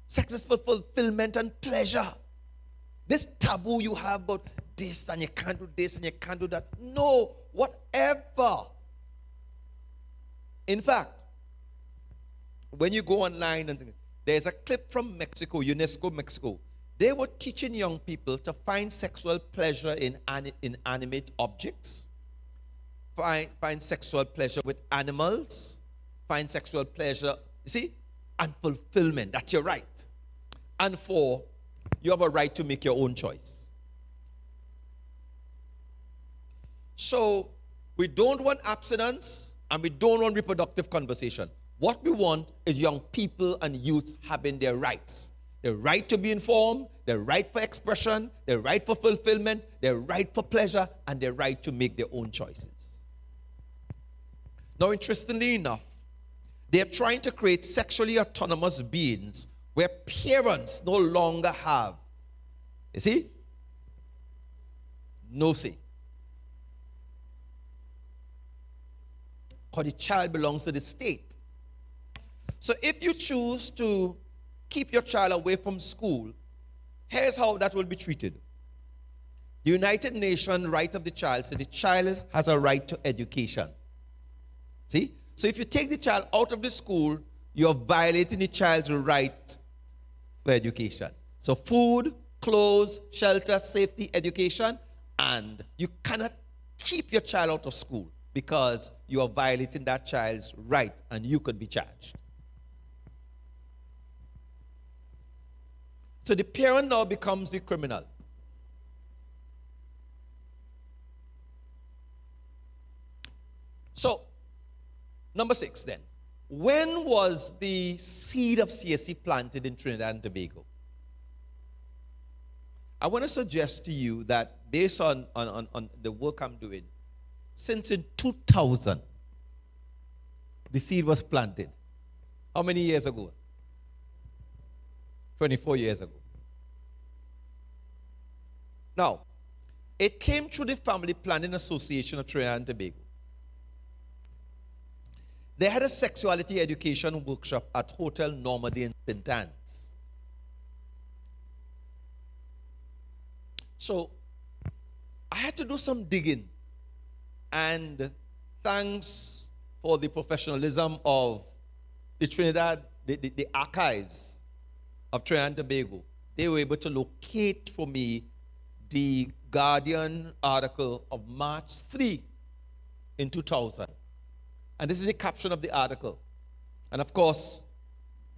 Sex is for fulfillment and pleasure. This taboo you have about this and you can't do this and you can't do that. No, whatever. In fact, when you go online and things, there's a clip from Mexico, UNESCO Mexico. They were teaching young people to find sexual pleasure in inanimate objects, find sexual pleasure with animals, find sexual pleasure, you see, and fulfillment. That's your right. And 4, you have a right to make your own choice. So, we don't want abstinence and we don't want reproductive conversation. What we want is young people and youth having their rights. Their right to be informed, their right for expression, their right for fulfillment, their right for pleasure, and their right to make their own choices. Now, interestingly enough, They're trying to create sexually autonomous beings where parents no longer have, you see, no say. Because the child belongs to the state. So if you choose to keep your child away from school, here's how that will be treated. The United Nations Right of the Child says the child has a right to education. See? So if you take the child out of the school, you're violating the child's right for education. So food, clothes, shelter, safety, education, and you cannot keep your child out of school because you are violating that child's right and you could be charged. So the parent now becomes the criminal. So, number 6 then. When was the seed of CSE planted in Trinidad and Tobago? I want to suggest to you that based on the work I'm doing, since in 2000, the seed was planted. How many years ago? 24 years ago. Now, it came through the Family Planning Association of Trinidad and Tobago. They had a sexuality education workshop at Hotel Normandy in St. Anne's. So, I had to do some digging. And thanks for the professionalism of the Trinidad, the archives of Trinidad and Tobago, they were able to locate for me the Guardian article of March 3 in 2000. And this is the caption of the article. And of course,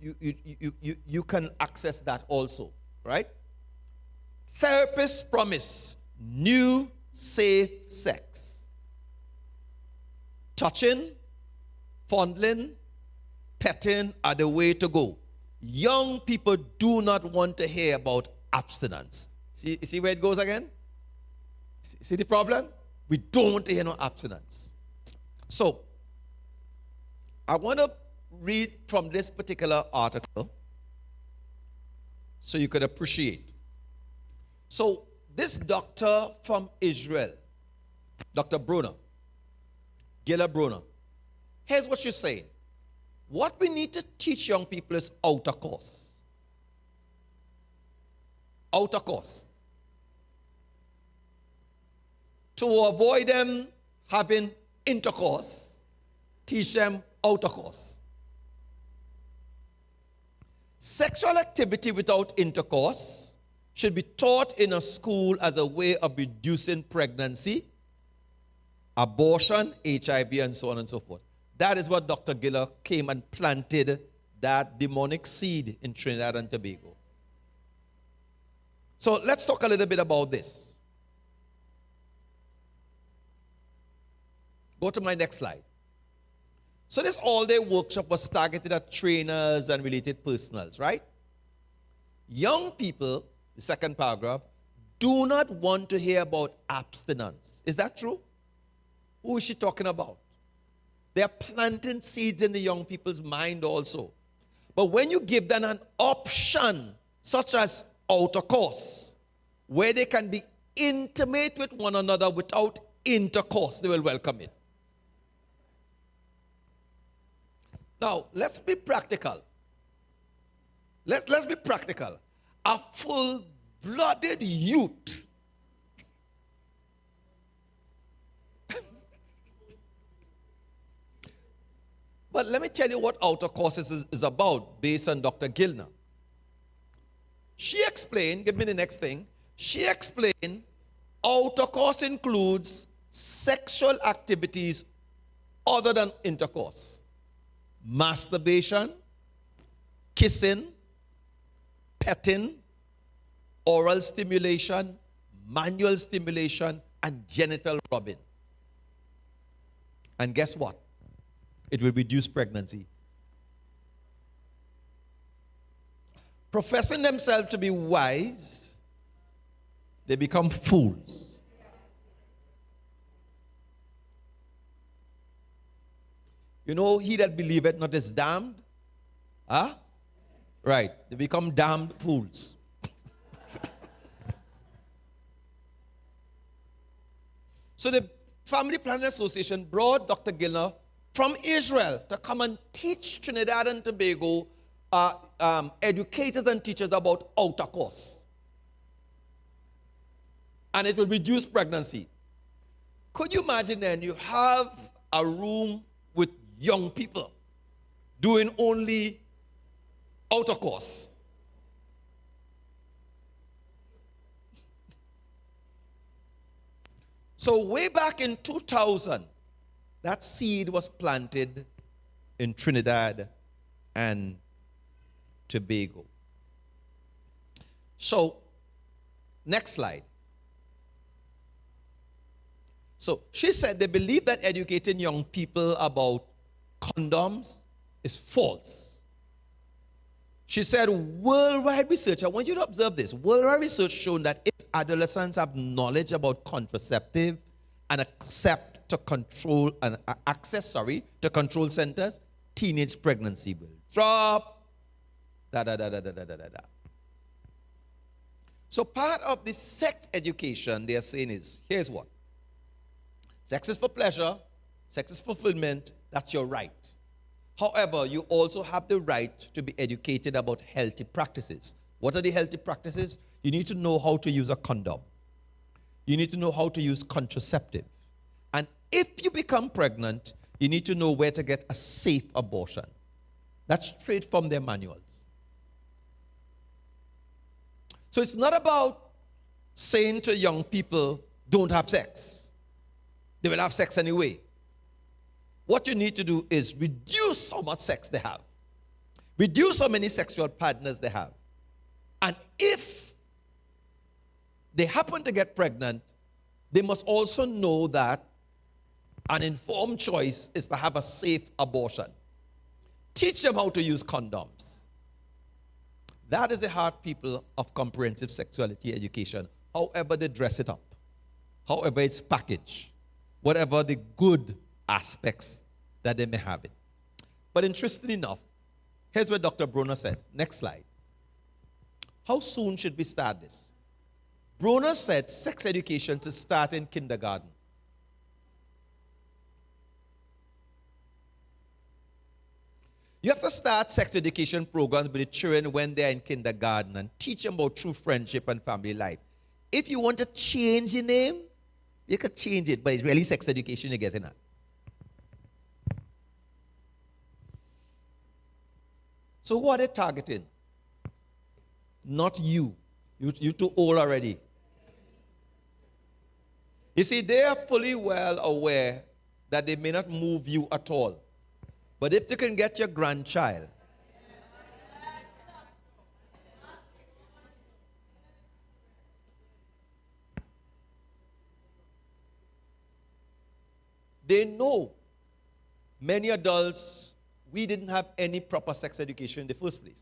you can access that also, right? Therapists promise new safe sex. Touching, fondling, petting are the way to go. Young people do not want to hear about abstinence. See where it goes again? See the problem? We don't want to hear no abstinence. So, I want to read from this particular article so you could appreciate. So, this doctor from Israel, Dr. Brunner, Gila Brunner, here's what she's saying. What we need to teach young people is outer course. Outer course. To avoid them having intercourse, teach them outer course. Sexual activity without intercourse should be taught in a school as a way of reducing pregnancy, abortion, HIV, and so on and so forth. That is what Dr. Giller came and planted that demonic seed in Trinidad and Tobago. So let's talk a little bit about this. Go to my next slide. So this all-day workshop was targeted at trainers and related personals, right? Young people, the second paragraph, do not want to hear about abstinence. Is that true? Who is she talking about? They are planting seeds in the young people's mind also. But when you give them an option, such as outer course, where they can be intimate with one another without intercourse, they will welcome it. Now, let's be practical. Let's be practical. A full-blooded youth but let me tell you what outer course is about based on Dr. Gilner. She explained, give me the next thing. She explained outer course includes sexual activities other than intercourse. Masturbation, kissing, petting, oral stimulation, manual stimulation, and genital rubbing. And guess what? It will reduce pregnancy. Professing themselves to be wise, they become fools. You know, he that believeth not is damned. Huh? Right. They become damned fools. So the Family Planning Association brought Dr. Gilner from Israel to come and teach Trinidad and Tobago educators and teachers about outer course. And it will reduce pregnancy. Could you imagine then you have a room with young people doing only outer course? So way back in 2000, that seed was planted in Trinidad and Tobago. So, next slide. So, she said they believe that educating young people about condoms is false. She said worldwide research, I want you to observe this, worldwide research shown that if adolescents have knowledge about contraceptive and access to control centers, teenage pregnancy will drop. So part of the sex education they are saying is, here's what. Sex is for pleasure, sex is fulfillment, that's your right. However, you also have the right to be educated about healthy practices. What are the healthy practices? You need to know how to use a condom. You need to know how to use contraceptive. And if you become pregnant, you need to know where to get a safe abortion. That's straight from their manuals. So it's not about saying to young people, don't have sex. They will have sex anyway. What you need to do is reduce how much sex they have. Reduce how many sexual partners they have. And if they happen to get pregnant, they must also know that an informed choice is to have a safe abortion. Teach them how to use condoms. That is the heart, people, of comprehensive sexuality education. However they dress it up, however it's packaged, whatever the good aspects that they may have it. But interestingly enough, here's what Dr. Broner said. Next slide. How soon should we start this? Broner said sex education should start in kindergarten. You have to start sex education programs with the children when they're in kindergarten and teach them about true friendship and family life. If you want to change your name, you could change it, but it's really sex education you're getting at. So who are they targeting? Not you. You're too old already. You see, they are fully well aware that they may not move you at all. But if you can get your grandchild, they know many adults, we didn't have any proper sex education in the first place.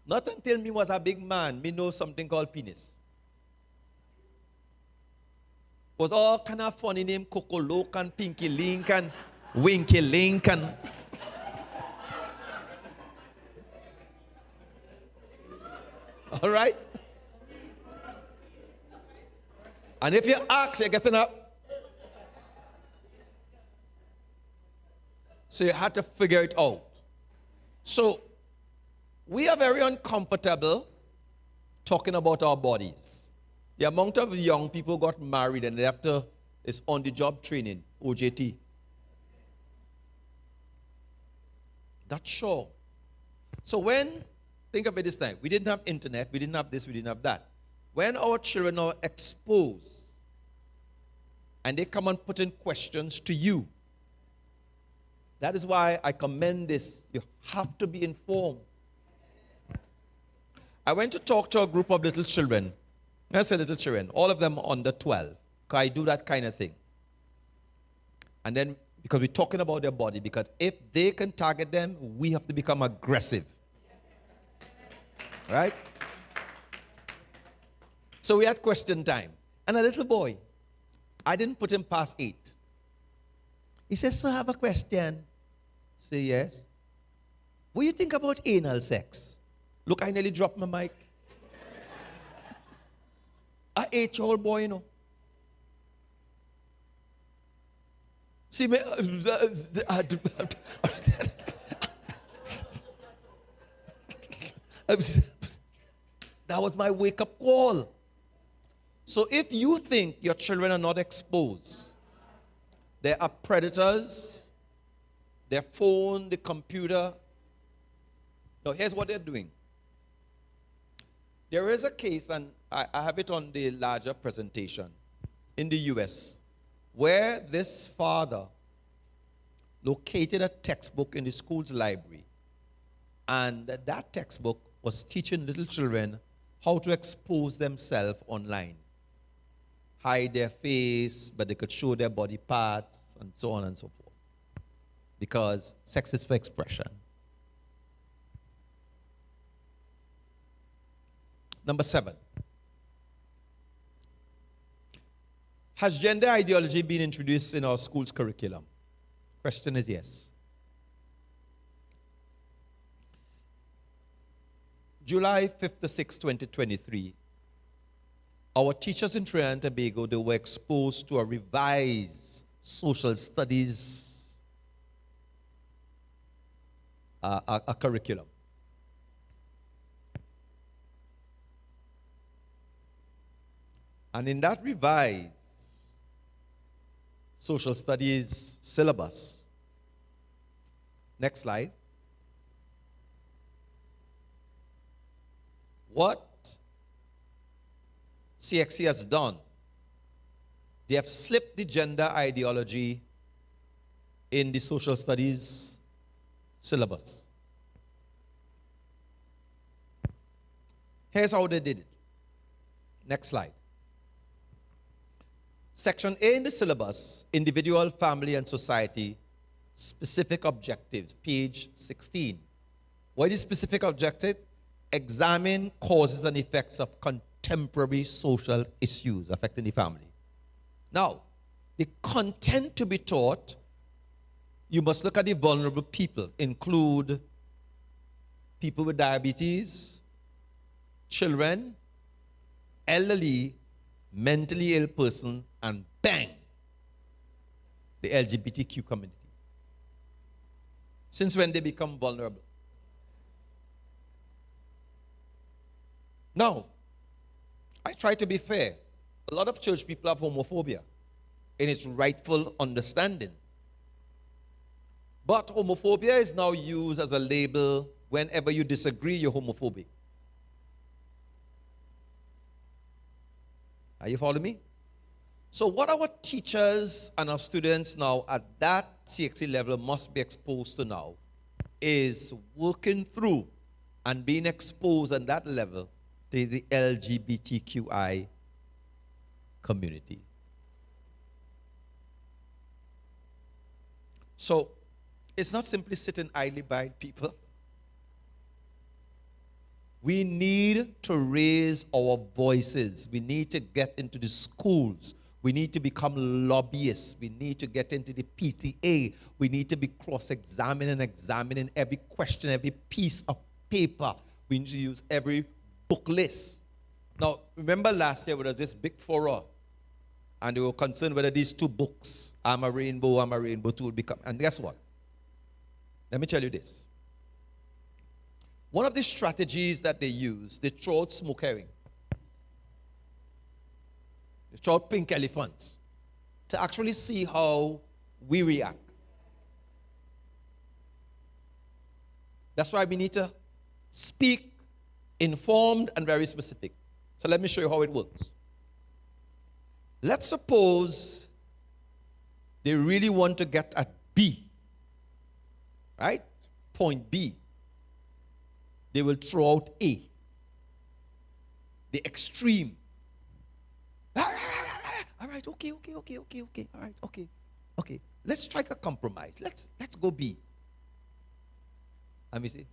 Not until me was a big man, me know something called penis. Was all kind of funny name, Coco Loke and Pinky Link and Winky Link and all right? And if you ask, you're getting up. So you had to figure it out. So we are very uncomfortable talking about our bodies. The amount of young people got married and they have to, it's on-the-job training, OJT. That's sure. So when, think of it this time, we didn't have internet, we didn't have this, we didn't have that. When our children are exposed and they come and put in questions to you, that is why I commend this. You have to be informed. I went to talk to a group of little children. I said little children, all of them under 12, because I do that kind of thing. And then, because we're talking about their body, because if they can target them, we have to become aggressive. Right? So we had question time. And a little boy, I didn't put him past 8. He says, "Sir, I have a question." Say, "Yes." "What do you think about anal sex?" Look, I nearly dropped my mic. A 8-year-old boy, you know. See me. That was my wake-up call. So if you think your children are not exposed, there are predators, their phone, the computer. Now, here's what they're doing. There is a case, and I have it on the larger presentation, in the US, where this father located a textbook in the school's library, and that textbook was teaching little children how to expose themselves online. Hide their face, but they could show their body parts, and so on and so forth. Because sex is for expression. Number 7. Has gender ideology been introduced in our school's curriculum? Question is yes. July 5th to 6th, 2023, our teachers in Trinidad and Tobago, they were exposed to a revised social studies a curriculum. And in that revised social studies syllabus, next slide, what CXC has done, they have slipped the gender ideology in the social studies syllabus. Here's how they did it. Next slide. Section A in the syllabus, individual, family, and society, specific objectives, page 16. What is specific objective? Examine causes and effects of contemporary social issues affecting the family. Now, the content to be taught, you must look at the vulnerable people, include people with diabetes, children, elderly, mentally ill person, and bang, the LGBTQ community. Since when they become vulnerable? Now, I try to be fair. A lot of church people have homophobia in its rightful understanding. But homophobia is now used as a label. Whenever you disagree, you're homophobic. Are you following me? So what our teachers and our students now at that CXC level must be exposed to now is working through and being exposed at that level to the LGBTQI community. So it's not simply sitting idly by people. We need to raise our voices. We need to get into the schools. We need to become lobbyists. We need to get into the PTA. We need to be cross-examining and examining every question, every piece of paper. We need to use every book list. Now, remember last year there was this big furor, and they were concerned whether these 2 books, I'm a Rainbow 2, would become. And guess what? Let me tell you this. One of the strategies that they use, they throw out smoke herring. They throw out pink elephants to actually see how we react. That's why we need to speak informed and very specific. So let me show you how it works. Let's suppose they really want to get at B, right? Point B. They will throw out A, the extreme. All right, okay. All right, okay. Let's strike a compromise. Let's go B. And we say,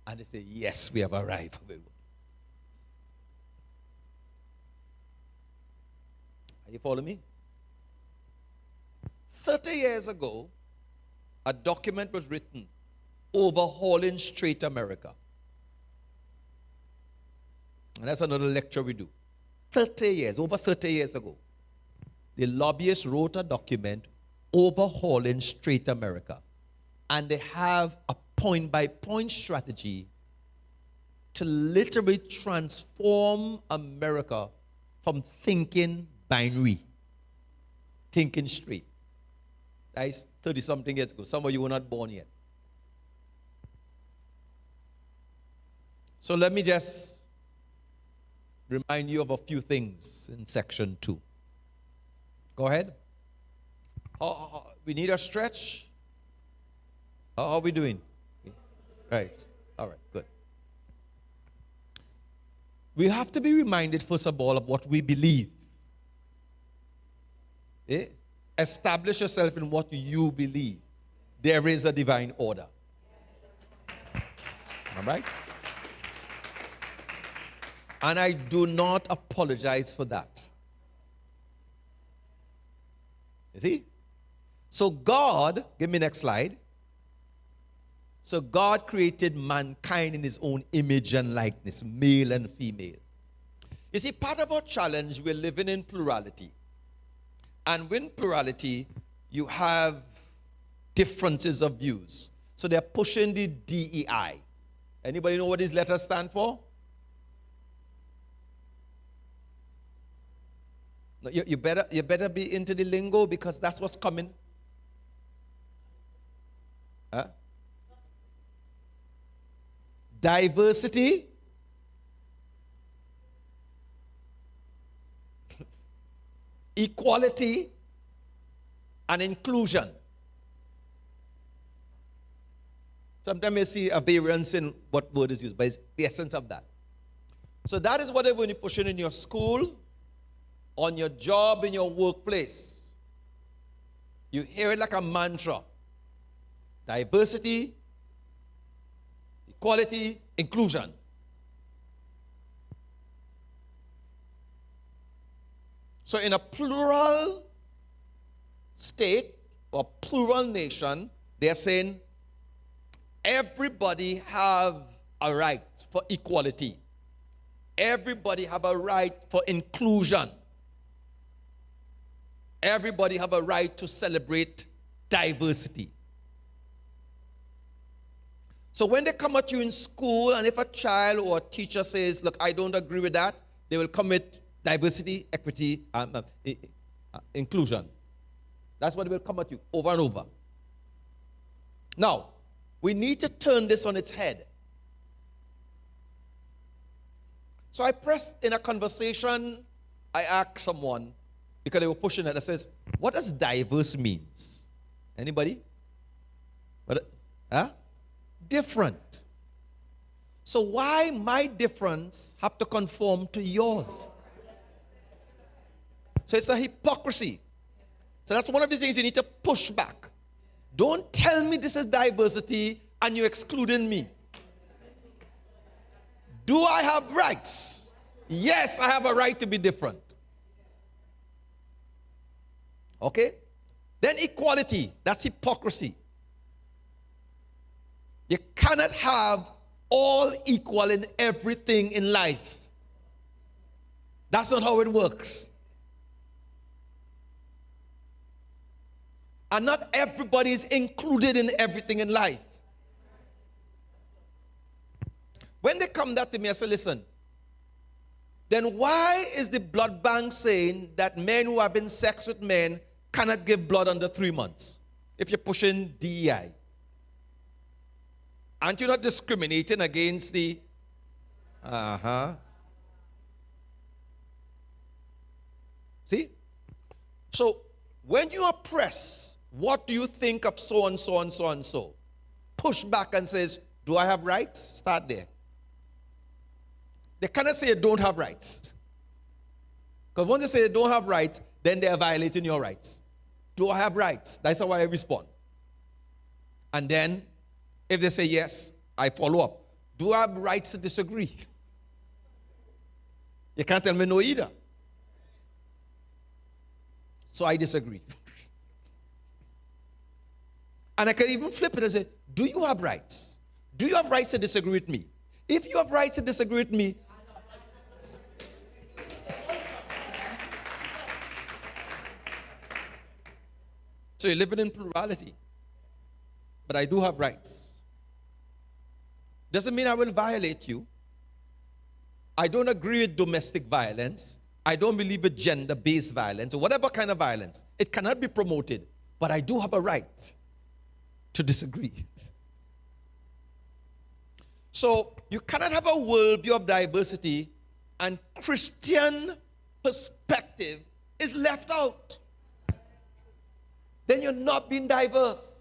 and they say, yes, we have arrived. Are you following me? 30 years ago, a document was written overhauling straight America. And that's another lecture we do. 30 years, over 30 years ago, the lobbyists wrote a document overhauling straight America. And they have a point-by-point strategy to literally transform America from thinking binary, thinking straight. That is 30-something years ago. Some of you were not born yet. So let me just remind you of a few things in section 2. Go ahead. We need a stretch. How are we doing? Right. All right, good. We have to be reminded, first of all, of what we believe. Establish yourself in what you believe. There is a divine order. All right? And I do not apologize for that. You see? So God, give me next slide. So God created mankind in his own image and likeness, male and female. You see, part of our challenge, we're living in plurality. And in plurality, you have differences of views. So they're pushing the DEI. Anybody know what these letters stand for? No, you better be into the lingo because that's what's coming. Huh? Diversity, equality, and inclusion. Sometimes you see a variance in what word is used, but it's the essence of that. So that is what they're going to push in your school, on your job, in your workplace. You hear it like a mantra. Diversity, equality, inclusion. So in a plural state or plural nation, they're saying everybody have a right for equality. Everybody have a right for inclusion. Everybody have a right to celebrate diversity. So when they come at you in school, and if a child or a teacher says, look, I don't agree with that, they will commit diversity, equity, inclusion. That's what they will come at you over and over. Now, we need to turn this on its head. So I pressed in a conversation, I asked someone, because they were pushing it, I says, what does diverse means? Anybody? Different. So why my difference have to conform to yours? So it's a hypocrisy. So that's one of the things you need to push back. Don't tell me this is diversity and you're excluding me. Do I have rights? Yes, I have a right to be different. Okay? Then equality, that's hypocrisy. You cannot have all equal in everything in life. That's not how it works. And not everybody is included in everything in life. When they come that to me, I say, listen, then why is the blood bank saying that men who have been sex with men cannot give blood under 3 months? If you're pushing DEI. Aren't you not discriminating against the... See? So, when you oppress, what do you think of so and so and so and so? Push back and says, do I have rights? Start there. They cannot say you don't have rights. Because once they say they don't have rights, then they are violating your rights. Do I have rights? That's how I respond. And then, if they say yes, I follow up. Do I have rights to disagree? You can't tell me no either. So I disagree. And I can even flip it and say, do you have rights? Do you have rights to disagree with me? If you have rights to disagree with me, so you're living in plurality. But I do have rights. Doesn't mean I will violate you. I don't agree with domestic violence. I don't believe in gender-based violence or whatever kind of violence. It cannot be promoted. But I do have a right to disagree. So you cannot have a worldview of diversity and Christian perspective is left out. Then you're not being diverse.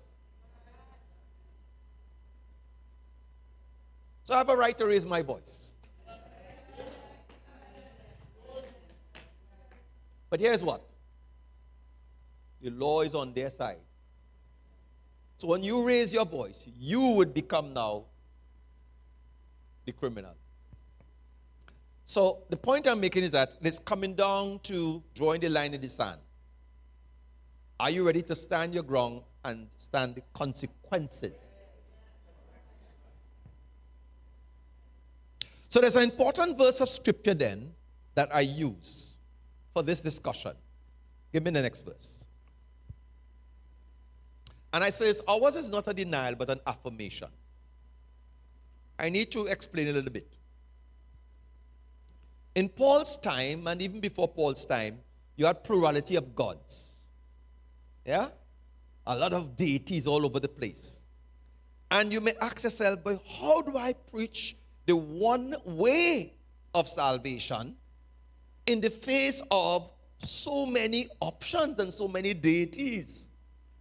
So I have a right to raise my voice. But here's what. The law is on their side. So when you raise your voice, you would become now the criminal. So the point I'm making is that it's coming down to drawing the line in the sand. Are you ready to stand your ground and stand the consequences? So there's an important verse of scripture then that I use for this discussion. Give me the next verse. And I say, ours is not a denial but an affirmation. I need to explain a little bit. In Paul's time, and even before Paul's time, you had plurality of gods. Yeah? A lot of deities all over the place. And you may ask yourself, but how do I preach the one way of salvation in the face of so many options and so many deities?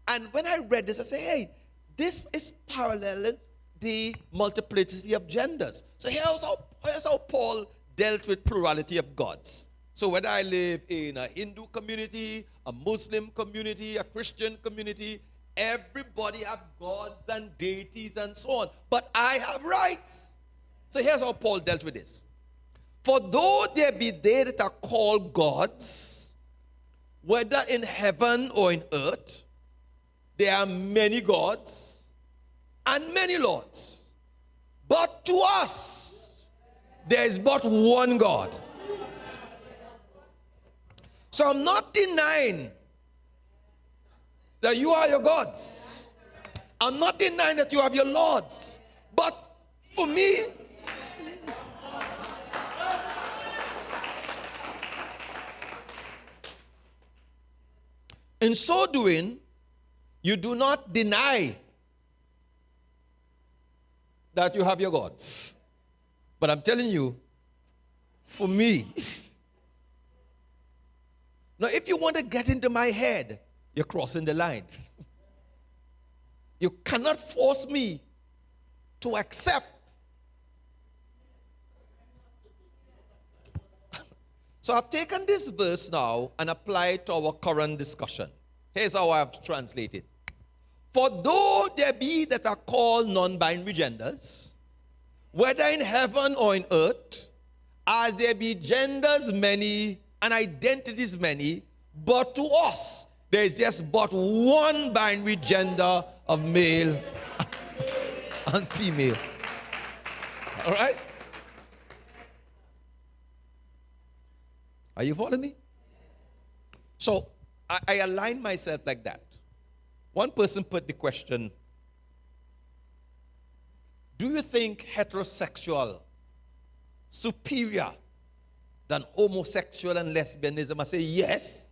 And when I read this, I say, hey, this is paralleling the multiplicity of genders. So here's how Paul dealt with plurality of gods. So whether I live in a Hindu community, a Muslim community, a Christian community, everybody have gods and deities and so on. But I have rights. So here's how Paul dealt with this. For though there be they that are called gods, whether in heaven or in earth, there are many gods and many lords. But to us, there is but one God. So I'm not denying that you are your gods. I'm not denying that you have your lords. But for me, in so doing, you do not deny that you have your gods. But I'm telling you, for me, now if you want to get into my head, you're crossing the line. You cannot force me to accept. So I've taken this verse now and applied it to our current discussion. Here's how I've translated. For though there be that are called non-binary genders, whether in heaven or in earth, as there be genders many and identities many, but to us there is just but one binary gender of male and female. All right? Are you following me? So I align myself like that. One person put the question, do you think heterosexual superior than homosexual and lesbianism? I say yes.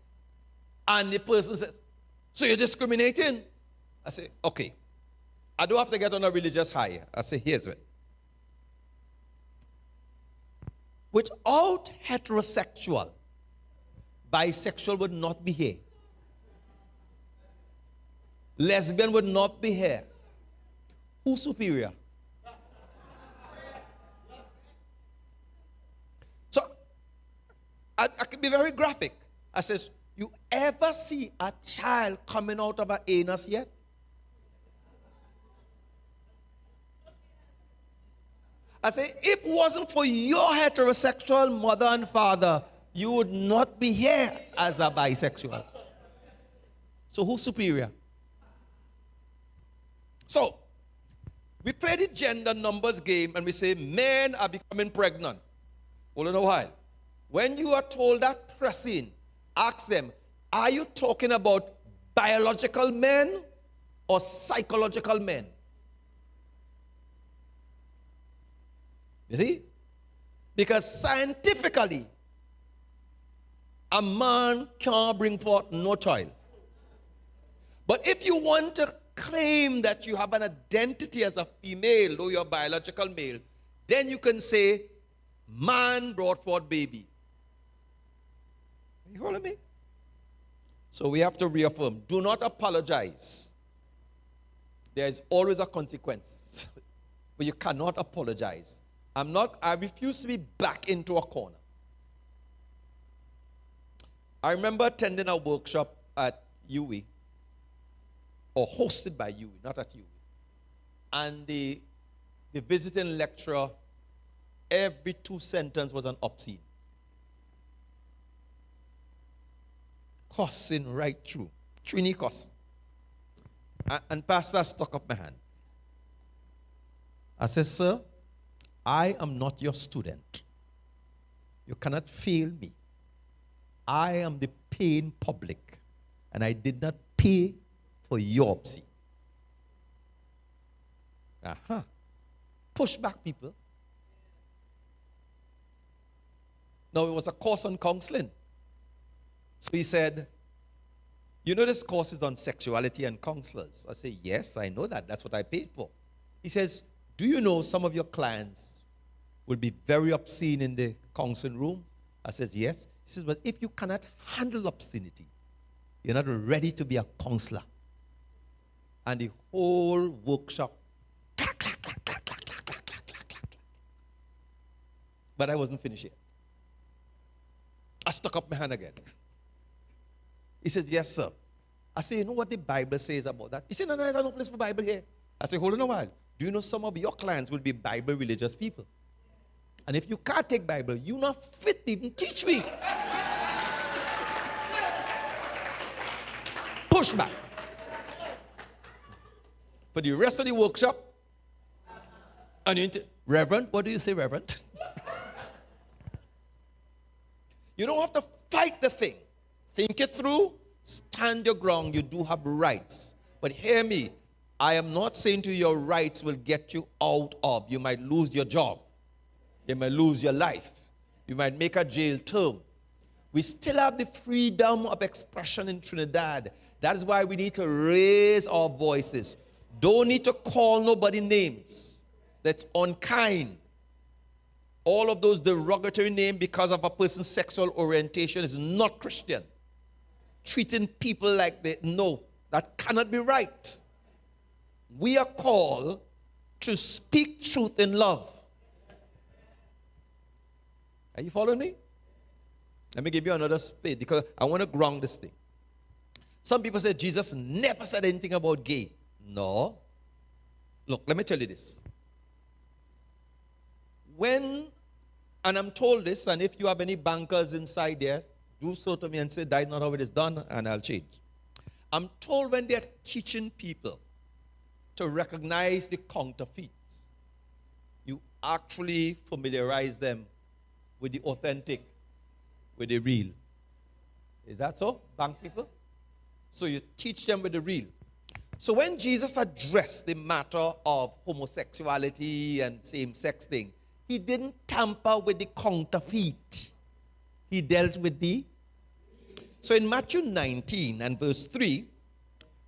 And the person says, so you're discriminating? I say, okay. I don't have to get on a religious high. I say, here's it. Without heterosexual, bisexual would not be here. Lesbian would not be here. Who's superior? So, I can be very graphic. I says, you ever see a child coming out of an anus yet? I say, if it wasn't for your heterosexual mother and father, you would not be here as a bisexual. So who's superior? So, we play the gender numbers game and we say men are becoming pregnant. Hold on a while. When you are told that pressing, ask them, are you talking about biological men or psychological men? You see? Because scientifically, a man can't bring forth no child. But if you want to claim that you have an identity as a female, though you're a biological male, then you can say, man brought forth baby. Are you following me? So we have to reaffirm, do not apologize. There is always a consequence. But you cannot apologize. I refuse to be back into a corner. I remember attending a workshop at UWI, or hosted by UWI, not at UWI. And the visiting lecturer, every 2 sentences was an obscene. Cussing right through. Trini cuss. And pastor stuck up my hand. I said, sir, I am not your student. You cannot fail me. I am the paying public, and I did not pay for your obscene. Push back, people. Now, it was a course on counseling. So he said, you know this course is on sexuality and counselors. I say, yes, I know that. That's what I paid for. He says, do you know some of your clients will be very obscene in the counseling room? I says, yes. He says, but if you cannot handle obscenity, you're not ready to be a counselor. And the whole workshop, clack, clack, clack, clack, clack, clack, clack, clack, clack, clack. But I wasn't finished yet. I stuck up my hand again. He says, yes, sir. I say, you know what the Bible says about that? He said, no, there's no place for Bible here. I say, hold on a while. Do you know some of your clients will be Bible religious people? And if you can't take Bible, you're not fit to even teach me. Push back. For the rest of the workshop, Reverend, what do you say, Reverend? You don't have to fight the thing. Think it through, stand your ground, you do have rights. But hear me, I am not saying to you your rights will get you out of. You might lose your job. You might lose your life. You might make a jail term. We still have the freedom of expression in Trinidad. That is why we need to raise our voices. Don't need to call nobody names. That's unkind. All of those derogatory names because of a person's sexual orientation is not Christian. Treating people like no, that cannot be right. We are called to speak truth in love. Are you following me? Let me give you another space because I want to ground this thing. Some people say Jesus never said anything about gay. No. Look, let me tell you this. And I'm told this, and if you have any bankers inside there, do so to me and say, that's not how it is done, and I'll change. I'm told when they're teaching people to recognize the counterfeits, you actually familiarize them with the authentic, with the real. Is that so, bank people? So you teach them with the real. So when Jesus addressed the matter of homosexuality and same-sex thing, he didn't tamper with the counterfeit. He dealt with the... So in Matthew 19 and verse 3,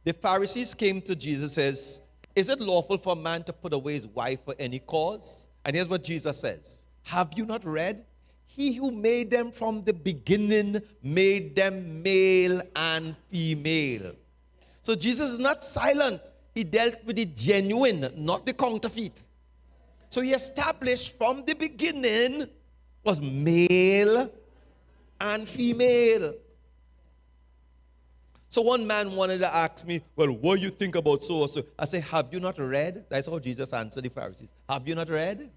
the Pharisees came to Jesus and says, is it lawful for a man to put away his wife for any cause? And here's what Jesus says. Have you not read? He who made them from the beginning made them male and female. So Jesus is not silent. He dealt with the genuine, not the counterfeit. So he established from the beginning was male and female. So one man wanted to ask me, well, what do you think about so or so? I say, have you not read? That's how Jesus answered the Pharisees. Have you not read?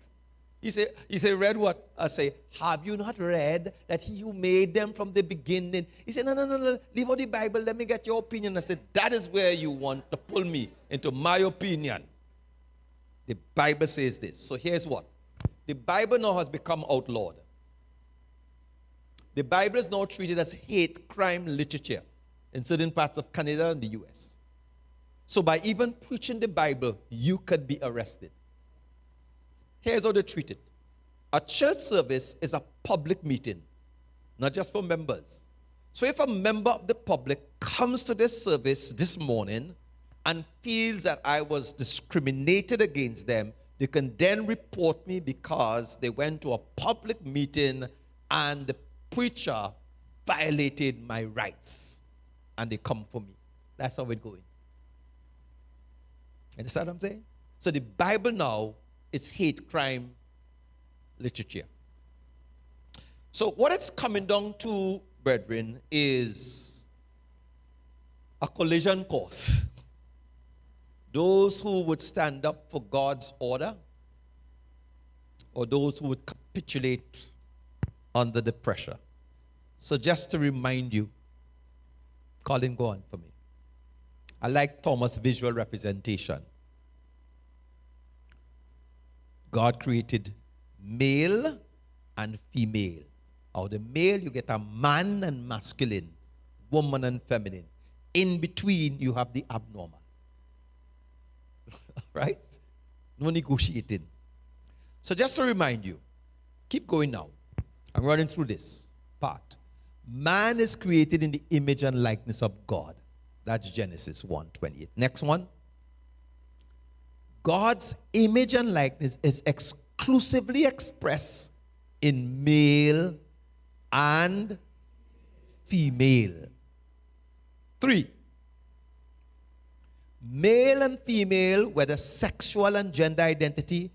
He said, read what? I say, have you not read that he who made them from the beginning? He said, no, leave out the Bible, let me get your opinion. I said, that is where you want to pull me into my opinion. The Bible says this. So here's what. The Bible now has become outlawed. The Bible is now treated as hate crime literature in certain parts of Canada and the US. So by even preaching the Bible, you could be arrested. Here's how they treat it. A church service is a public meeting, not just for members. So if a member of the public comes to this service this morning and feels that I was discriminated against them, they can then report me because they went to a public meeting and the preacher violated my rights. And they come for me. That's how it's going. Understand what I'm saying? So the Bible now is hate crime literature. So what it's coming down to, brethren, is a collision course. Those who would stand up for God's order, or those who would capitulate under the pressure. So just to remind you, Colin, go on for me. I like Thomas' visual representation. God created male and female. Out of the male, you get a man and masculine, woman and feminine. In between, you have the abnormal. Right? No negotiating. So just to remind you, keep going now. I'm running through this part. Man is created in the image and likeness of God. That's Genesis 1:28. Next one. God's image and likeness is exclusively expressed in male and female. 3. Male and female, whether sexual and gender identity,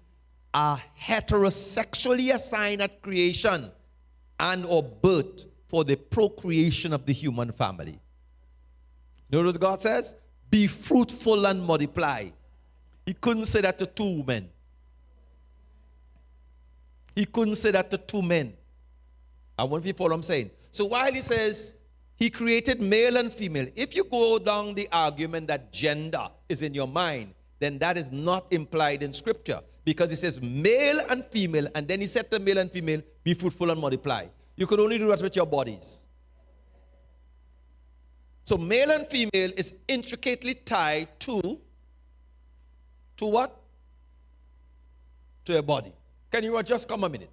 are heterosexually assigned at creation and or birth for the procreation of the human family. You know what God says? Be fruitful and multiply. He couldn't say that to two men. He couldn't say that to two men. I want you to follow what I'm saying. So while he says he created male and female, if you go down the argument that gender is in your mind, then that is not implied in Scripture. Because he says male and female, and then he said to male and female, be fruitful and multiply. You can only do that with your bodies. So male and female is intricately tied to what? To your body. Can you just come a minute?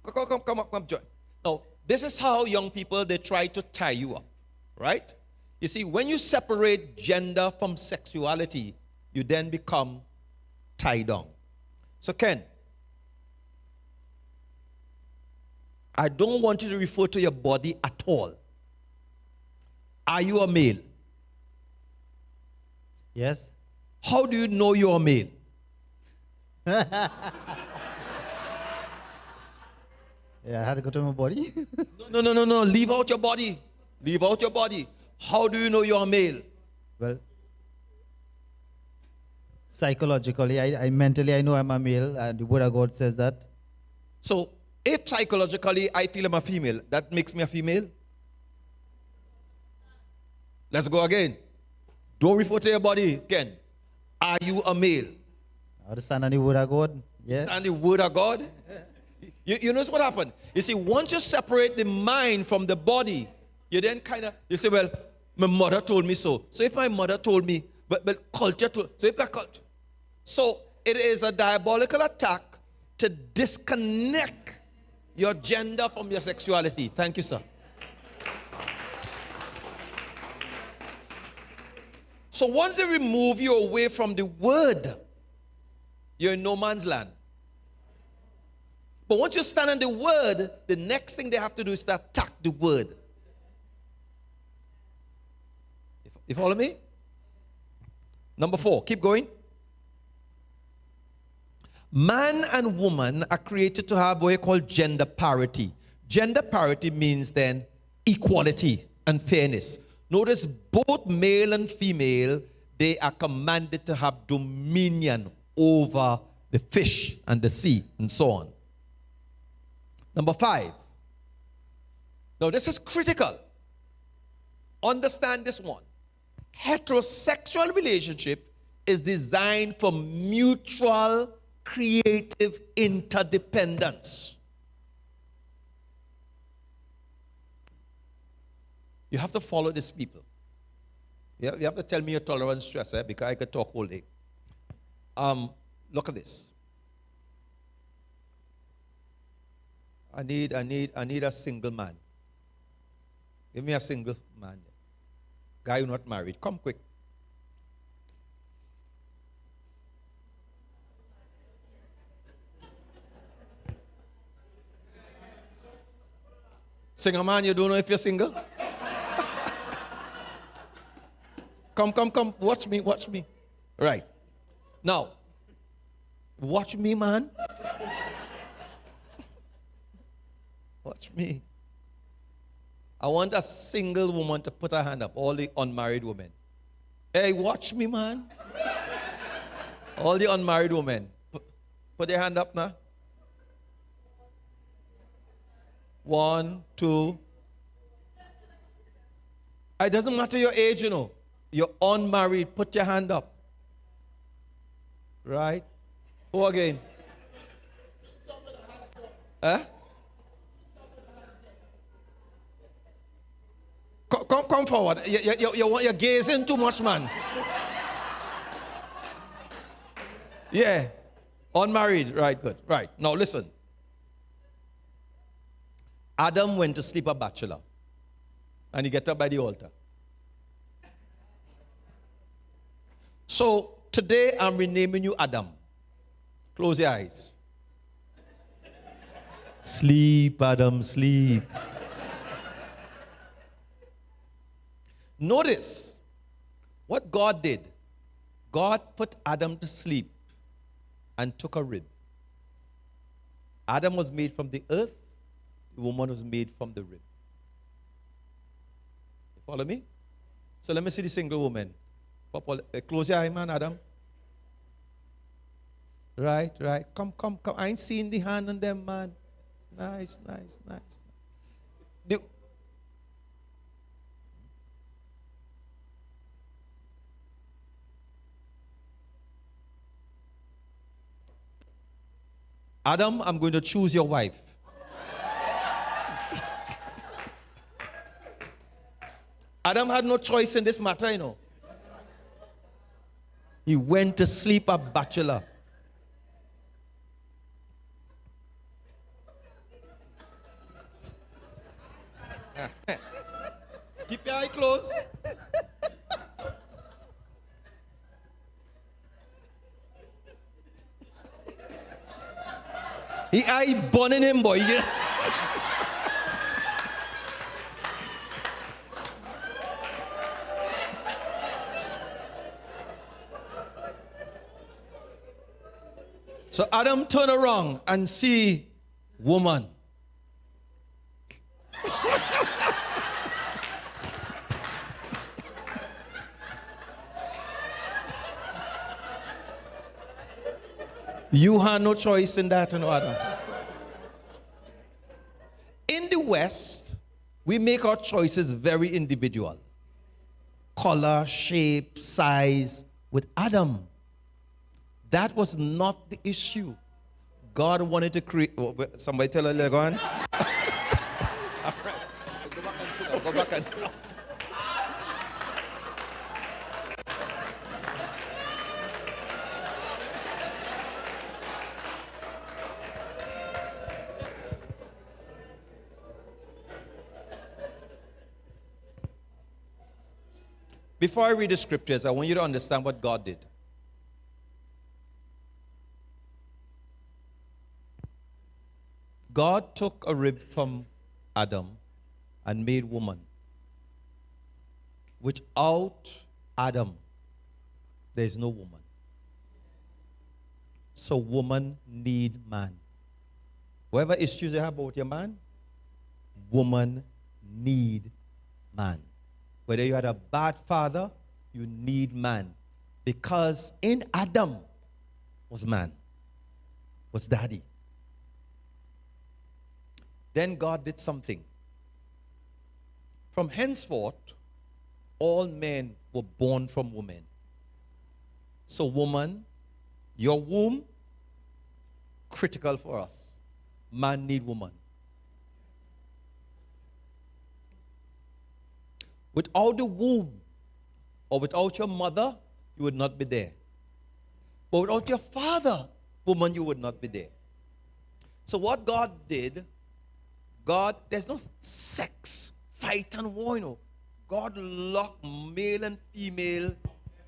Come, join. Now, this is how young people, they try to tie you up, right? You see, when you separate gender from sexuality, you then become tied down. So, Ken, I don't want you to refer to your body at all. Are you a male? Yes. How do you know you're a male? Yeah, I had to go to my body. No. Leave out your body. Leave out your body. How do you know you're a male? Well, psychologically, I mentally, I know I'm a male, and the Word of God says that. So, if psychologically I feel I'm a female, that makes me a female? Let's go again. Don't refer to your body, Ken. Are you a male? I understand the Word of God. Yes. And the Word of God? You notice what happened? You see, once you separate the mind from the body, you then kind of, you say, well, my mother told me so. So if my mother told me, but culture told, so if that culture. So it is a diabolical attack to disconnect your gender from your sexuality. Thank you, sir. So once they remove you away from the Word, you're in no man's land. But once you stand on the Word, the next thing they have to do is to attack the Word. You follow me? Number 4, keep going. Man and woman are created to have what we call gender parity. Gender parity means then equality and fairness. Notice both male and female, they are commanded to have dominion over the fish and the sea and so on. Number 5. Now this is critical. Understand this one. Heterosexual relationship is designed for mutual creative interdependence. You have to follow these people. You have to tell me your tolerance stress, because I could talk all day. Look at this. I need a single man. Give me a single man. Guy who's not married. Come quick. Single man, you don't know if you're single? Come. Watch me. Right. Now, watch me, man. Watch me. I want a single woman to put her hand up, all the unmarried women. Hey, watch me, man. All the unmarried women. Put your hand up now. 1, 2. It doesn't matter your age, you know. You're unmarried, put your hand up. Right? Who again? Come forward. You're gazing too much, man. Yeah. Unmarried. Right, good. Right. Now listen. Adam went to sleep a bachelor. And he get up by the altar. So today I'm renaming you Adam. Close your eyes. Sleep, Adam, sleep. Notice what God did. God put Adam to sleep and took a rib. Adam was made from the earth. The woman was made from the rib. You follow me? So let me see the single woman. Close your eye, man, Adam. Right. Come. I ain't seen the hand on them, man. Nice. Adam, I'm going to choose your wife. Adam had no choice in this matter, you know. He went to sleep a bachelor. Keep your eye closed. He eye burning him, boy. So Adam turn around and see woman. You had no choice in that, no, Adam. In the West, we make our choices very individual. Color, shape, size. With Adam, that was not the issue. God wanted to create. Oh, somebody tell her, go on. All right. Go back and sit down. Go back and sit down. Before I read the scriptures, I want you to understand what God did. God took a rib from Adam and made woman. Without Adam, there is no woman. So woman need man. Whatever issues you have about your man, woman need man. Whether you had a bad father, you need man. Because in Adam was man, was daddy. Then God did something. From henceforth, all men were born from women. So woman, your womb, critical for us. Man need woman. Without the womb, or without your mother, you would not be there. But without your father, woman, you would not be there. So what God did, there's no sex, fight and war, you know. God locked male and female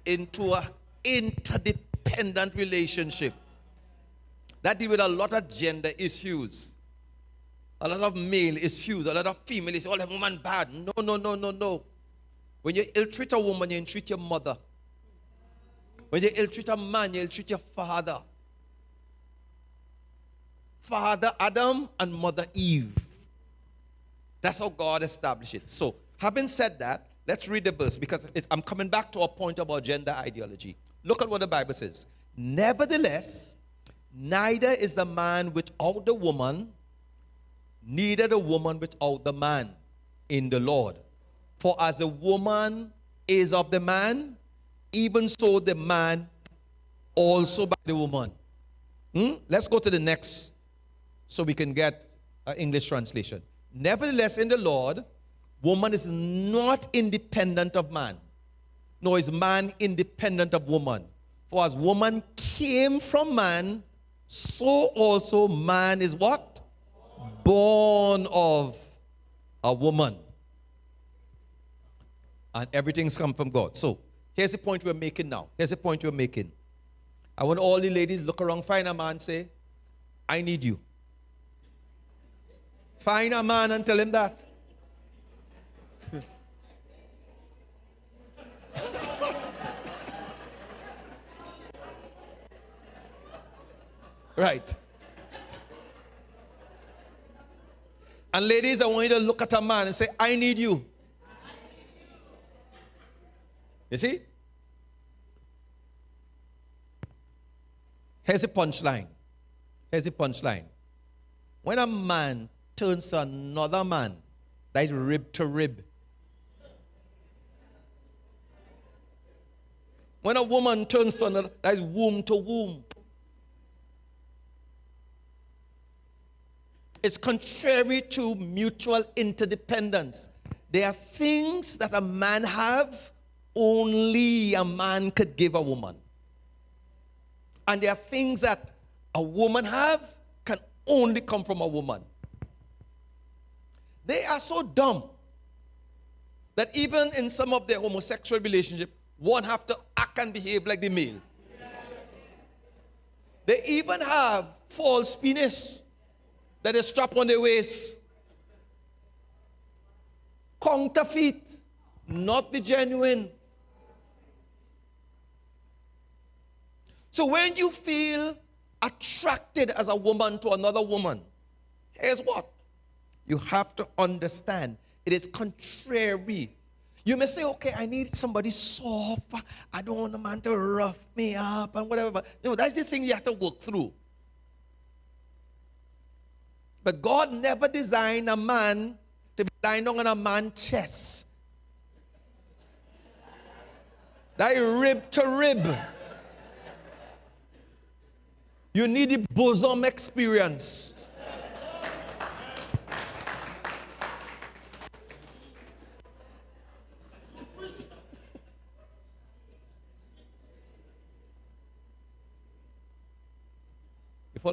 into an interdependent relationship. That deals with a lot of gender issues. A lot of male issues, a lot of female issues. All the woman bad. No. When you ill-treat a woman, you ill-treat your mother. When you ill-treat a man, you ill-treat your father. Father Adam and Mother Eve. That's how God established it. So, having said that, let's read the verse because I'm coming back to a point about gender ideology. Look at what the Bible says. Nevertheless, neither is the man without the woman, neither the woman without the man in the Lord. For as the woman is of the man, even so the man also by the woman. Let's go to the next so we can get an English translation. Nevertheless, in the Lord, woman is not independent of man, nor is man independent of woman. For as woman came from man, so also man is what? Born of a woman. And everything's come from God. So, here's the point we're making now. I want all the ladies look around, find a man, say, I need you. Find a man and tell him that. Right. And ladies, I want you to look at a man and say, I need you. You see? Here's the punchline. When a man turns to another man, that is rib to rib. When a woman turns to another, that is womb to womb. It's contrary to mutual interdependence. There are things that a man have, only a man could give a woman. And there are things that a woman have, can only come from a woman. They are so dumb that even in some of their homosexual relationship, one have to act and behave like the male. They even have false penis that is strapped on their waist. Counterfeit, not the genuine. So when you feel attracted as a woman to another woman, here's what? You have to understand, it is contrary. You may say, okay, I need somebody soft. I don't want a man to rough me up and whatever. But, that's the thing you have to work through. But God never designed a man to be lying down on a man's chest. That is rib to rib. You need the bosom experience.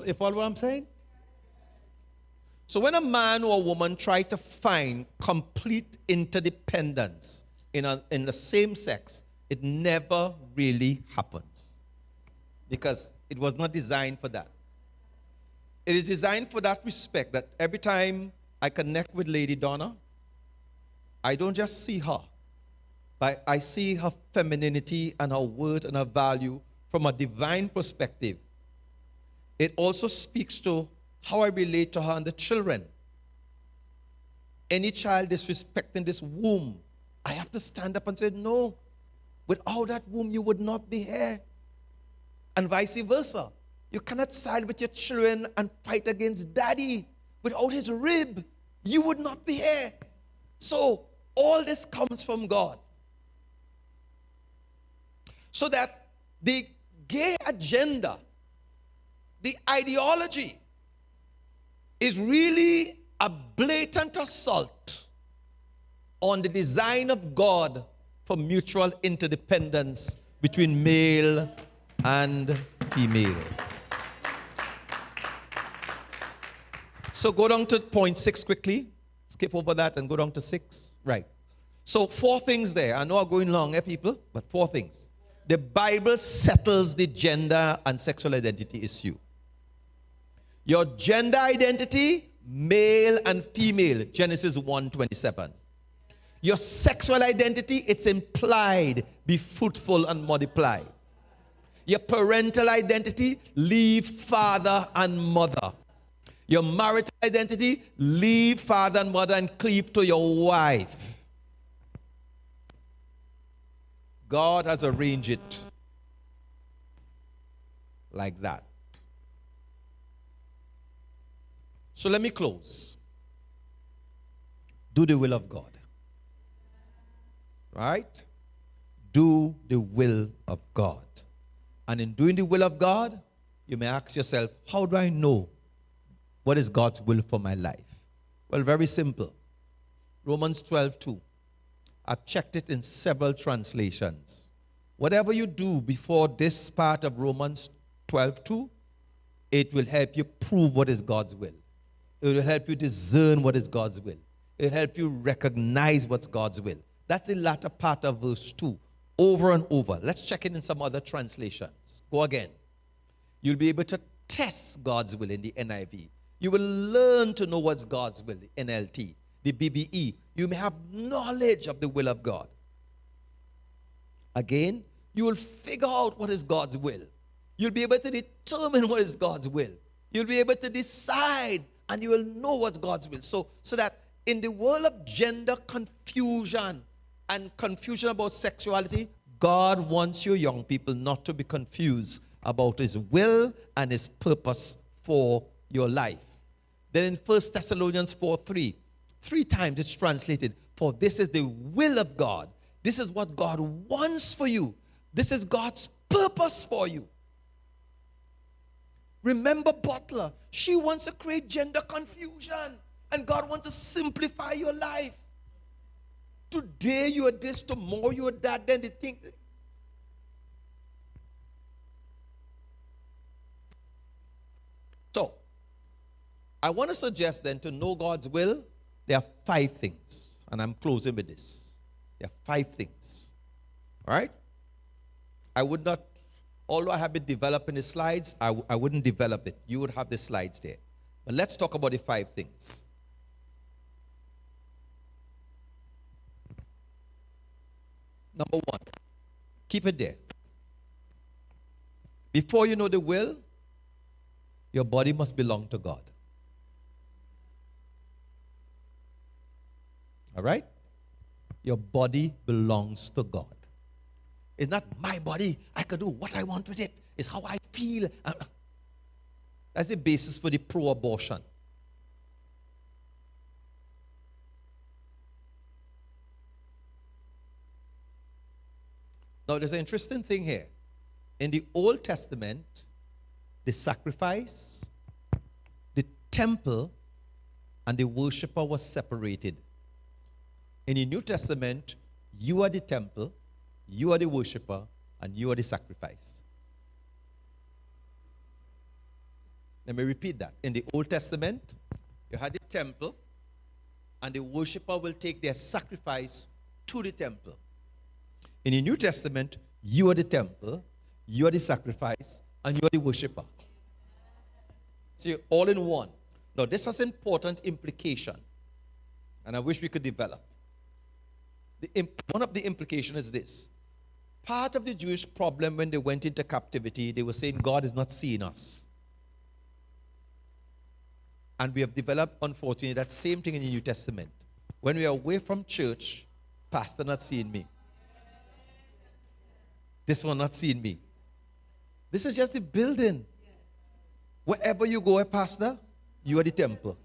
You follow what I'm saying? So when a man or a woman try to find complete interdependence in the same sex, it never really happens. Because it was not designed for that. It is designed for that respect, that every time I connect with Lady Donna, I don't just see her, but I see her femininity and her worth and her value from a divine perspective. It also speaks to how I relate to her and the children. Any child disrespecting this womb, I have to stand up and say, no, Without that womb, you would not be here. And vice versa. You cannot side with your children and fight against daddy. Without his rib, you would not be here. So, all this comes from God. So that the gay agenda, the ideology, is really a blatant assault on the design of God for mutual interdependence between male and female. So go down to point 6 quickly. Skip over that and go down to 6. Right. So 4 things there. I know I'm going long, people, but 4 things. The Bible settles the gender and sexual identity issue. Your gender identity, male and female, Genesis 1:27. Your sexual identity, it's implied, be fruitful and multiply. Your parental identity, leave father and mother. Your marital identity, leave father and mother and cleave to your wife. God has arranged it like that. So let me close. Do the will of God. Right? Do the will of God. And in doing the will of God, you may ask yourself, how do I know what is God's will for my life? Well, very simple. Romans 12:2. I've checked it in several translations. Whatever you do before this part of Romans 12:2, it will help you prove what is God's will. It will help you discern what is God's will. It will help you recognize what's God's will. That's the latter part of verse 2, over and over. Let's check it in some other translations. Go again. You'll be able to test God's will in the NIV. You will learn to know what's God's will, the NLT, the BBE. You may have knowledge of the will of God. Again, you will figure out what is God's will. You'll be able to determine what is God's will. You'll be able to decide, and you will know what's God's will. So that in the world of gender confusion and confusion about sexuality, God wants you young people not to be confused about his will and his purpose for your life. Then in 1 Thessalonians 4:3, 3 times it's translated, for this is the will of God. This is what God wants for you. This is God's purpose for you. Remember Butler. She wants to create gender confusion. And God wants to simplify your life. Today you are this, tomorrow you are that, then they think. So, I want to suggest then to know God's will, there are 5 things. And I'm closing with this. There are 5 things. All right? I would not, although I have been developing the slides, I wouldn't develop it. You would have the slides there. But let's talk about the 5 things. Number 1, keep it there. Before you know the will, your body must belong to God. All right? Your body belongs to God. It's not my body. I can do what I want with it. It's how I feel. That's the basis for the pro-abortion. Now, there's an interesting thing here. In the Old Testament, the sacrifice, the temple, and the worshiper was separated. In the New Testament, you are the temple, you are the worshiper, and you are the sacrifice. Let me repeat that. In the Old Testament, you had the temple, and the worshiper will take their sacrifice to the temple. In the New Testament, you are the temple, you are the sacrifice, and you are the worshiper. So you're all in one. Now, this has important implication, and I wish we could develop. One of the implications is this. Part of the Jewish problem when they went into captivity, they were saying God is not seeing us. And we have developed, unfortunately, that same thing in the New Testament. When we are away from church, pastor not seeing me. This one not seeing me. This is just the building. Wherever you go, pastor, you are the temple.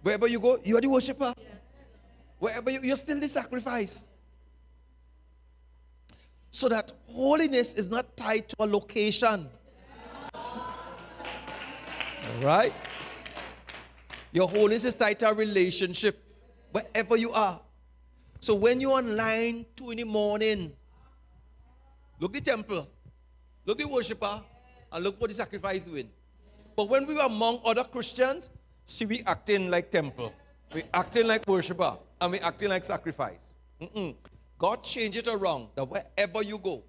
Wherever you go, you are the worshiper. Wherever you're still the sacrifice. So that holiness is not tied to a location. All right? Your holiness is tied to a relationship. Wherever you are. So when you're online 2 in the morning, look the temple, look the worshiper, and look what the sacrifice doing. But when we were among other Christians, see, we acting like temple, we acting like worshiper, and we acting like sacrifice. God changed it around, that wherever you go.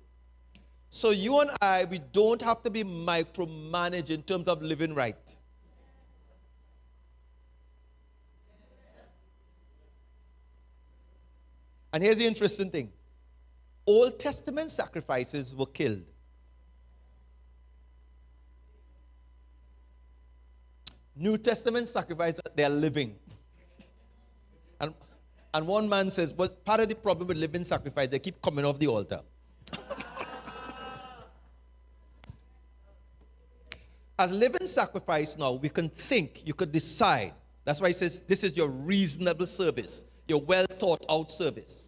So you and I, we don't have to be micromanaged in terms of living right. And here's the interesting thing. Old Testament sacrifices were killed. New Testament sacrifices, they are living. And one man says, well, part of the problem with living sacrifice, they keep coming off the altar. As living sacrifice now, we can think, you could decide. That's why he says, this is your reasonable service, your well thought out service.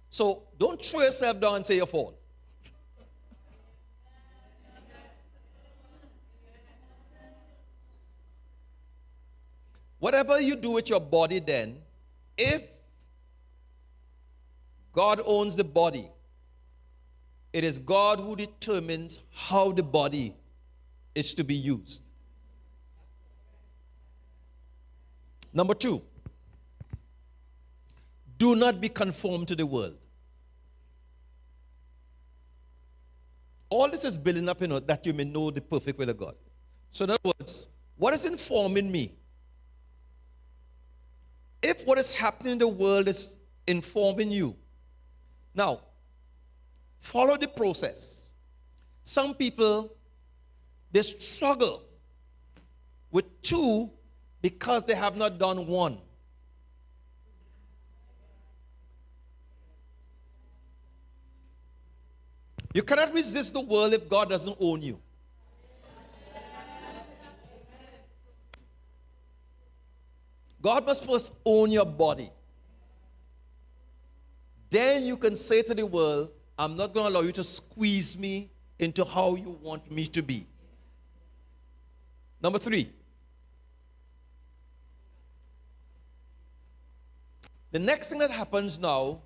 So don't throw yourself down and say you fall. Whatever you do with your body then, if God owns the body, it is God who determines how the body is to be used. Number 2, do not be conformed to the world. All this is building up, that you may know the perfect will of God. So in other words, what is informing me? If what is happening in the world is informing you, now, follow the process. Some people, they struggle with 2 because they have not done 1. You cannot resist the world if God doesn't own you. God must first own your body. Then you can say to the world, I'm not going to allow you to squeeze me into how you want me to be. Number 3. The next thing that happens now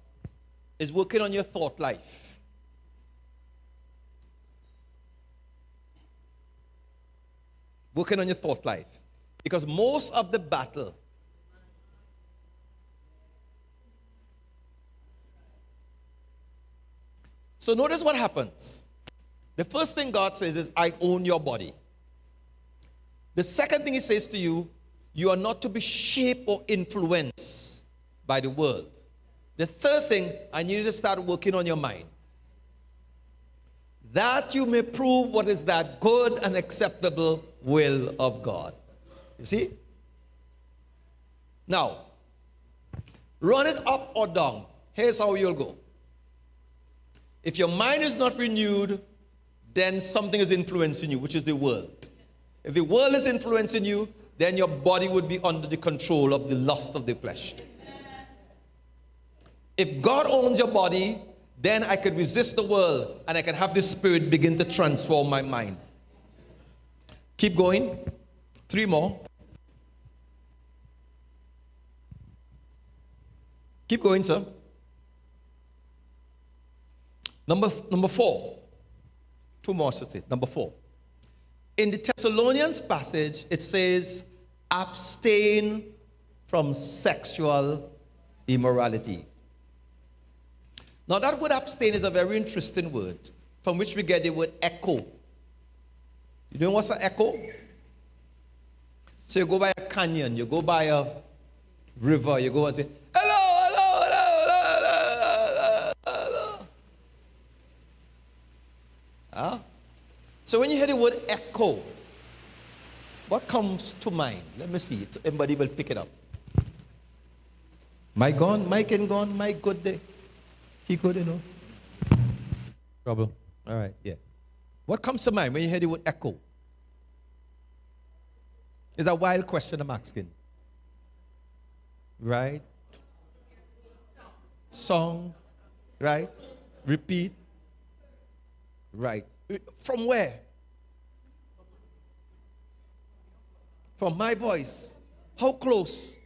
is working on your thought life. Working on your thought life. Because most of the battle So notice what happens. The first thing God says is, I own your body. The second thing he says to you, you are not to be shaped or influenced by the world. The third thing, I need you to start working on your mind. That you may prove what is that good and acceptable will of God. You see? Now, run it up or down. Here's how you'll go. If your mind is not renewed, then something is influencing you, which is the world. If the world is influencing you, then your body would be under the control of the lust of the flesh. If God owns your body, then I could resist the world and I can have the Spirit begin to transform my mind. Keep going. 3 more. Keep going, sir. Number 4. 2 more, should say. Number 4. In the Thessalonians passage, it says, abstain from sexual immorality. Now that word abstain is a very interesting word, from which we get the word echo. You know what's an echo? So you go by a canyon, you go by a river, you go and say, hello, hello, hello, hello, hello, hello. Huh? So when you hear the word echo, what comes to mind? Let me see. Everybody will pick it up. My gone, my can gone, my good day. He could, Trouble. All right, yeah. What comes to mind when you hear the word echo? It's a wild question I'm asking. Right? Song, right? Repeat. Right. From where? From my voice. How close?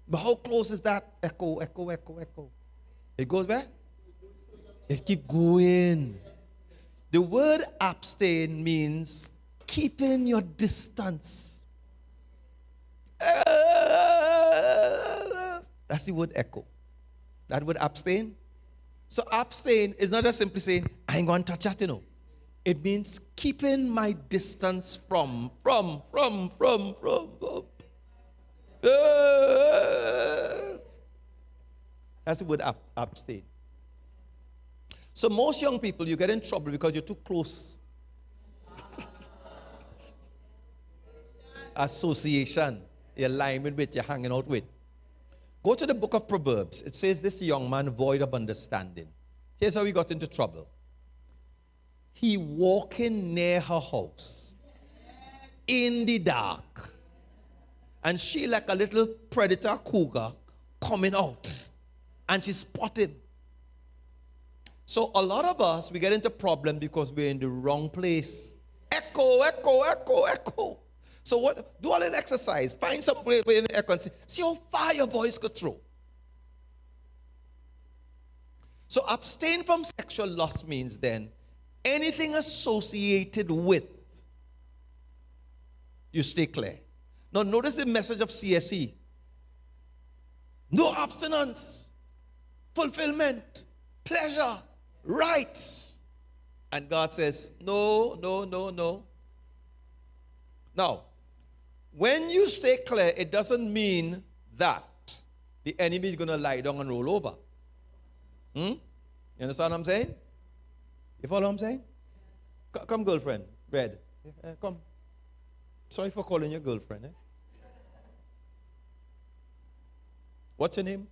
But how close is that echo, echo, echo, echo? It goes where? It keeps going. The word abstain means keeping your distance. That's the word echo. That word abstain. So abstain is not just simply saying, I ain't going to touch that, It means keeping my distance from. That's the word abstain. So most young people, you get in trouble because you're too close. Association, you're alignment with, you're hanging out with. Go to the book of Proverbs. It says this young man void of understanding. Here's how he got into trouble. He walking near her house in the dark. And she like a little predator cougar coming out. And she spot him. So a lot of us, we get into problem because we're in the wrong place. Echo, echo, echo, echo. So what? Do a little exercise. Find some way in the echo and see how far your voice could throw. So abstain from sexual lust means then anything associated with, you stay clear. Now notice the message of CSE. No abstinence, fulfillment, pleasure, rights. And God says, no, no, no, no. Now, when you stay clear, it doesn't mean that the enemy is going to lie down and roll over. You understand what I'm saying? You follow what I'm saying? Come, girlfriend. Red. Come. Sorry for calling you girlfriend. What's your name?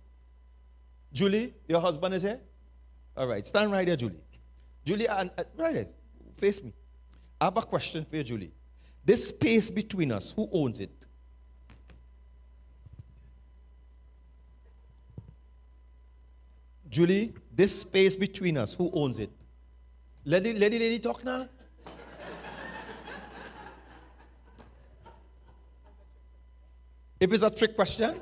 Julie, your husband is here? All right, stand right there, Julie. Julie, right there, face me. I have a question for you, Julie. This space between us, who owns it? Julie, this space between us, who owns it? Let the lady talk now. If it's a trick question,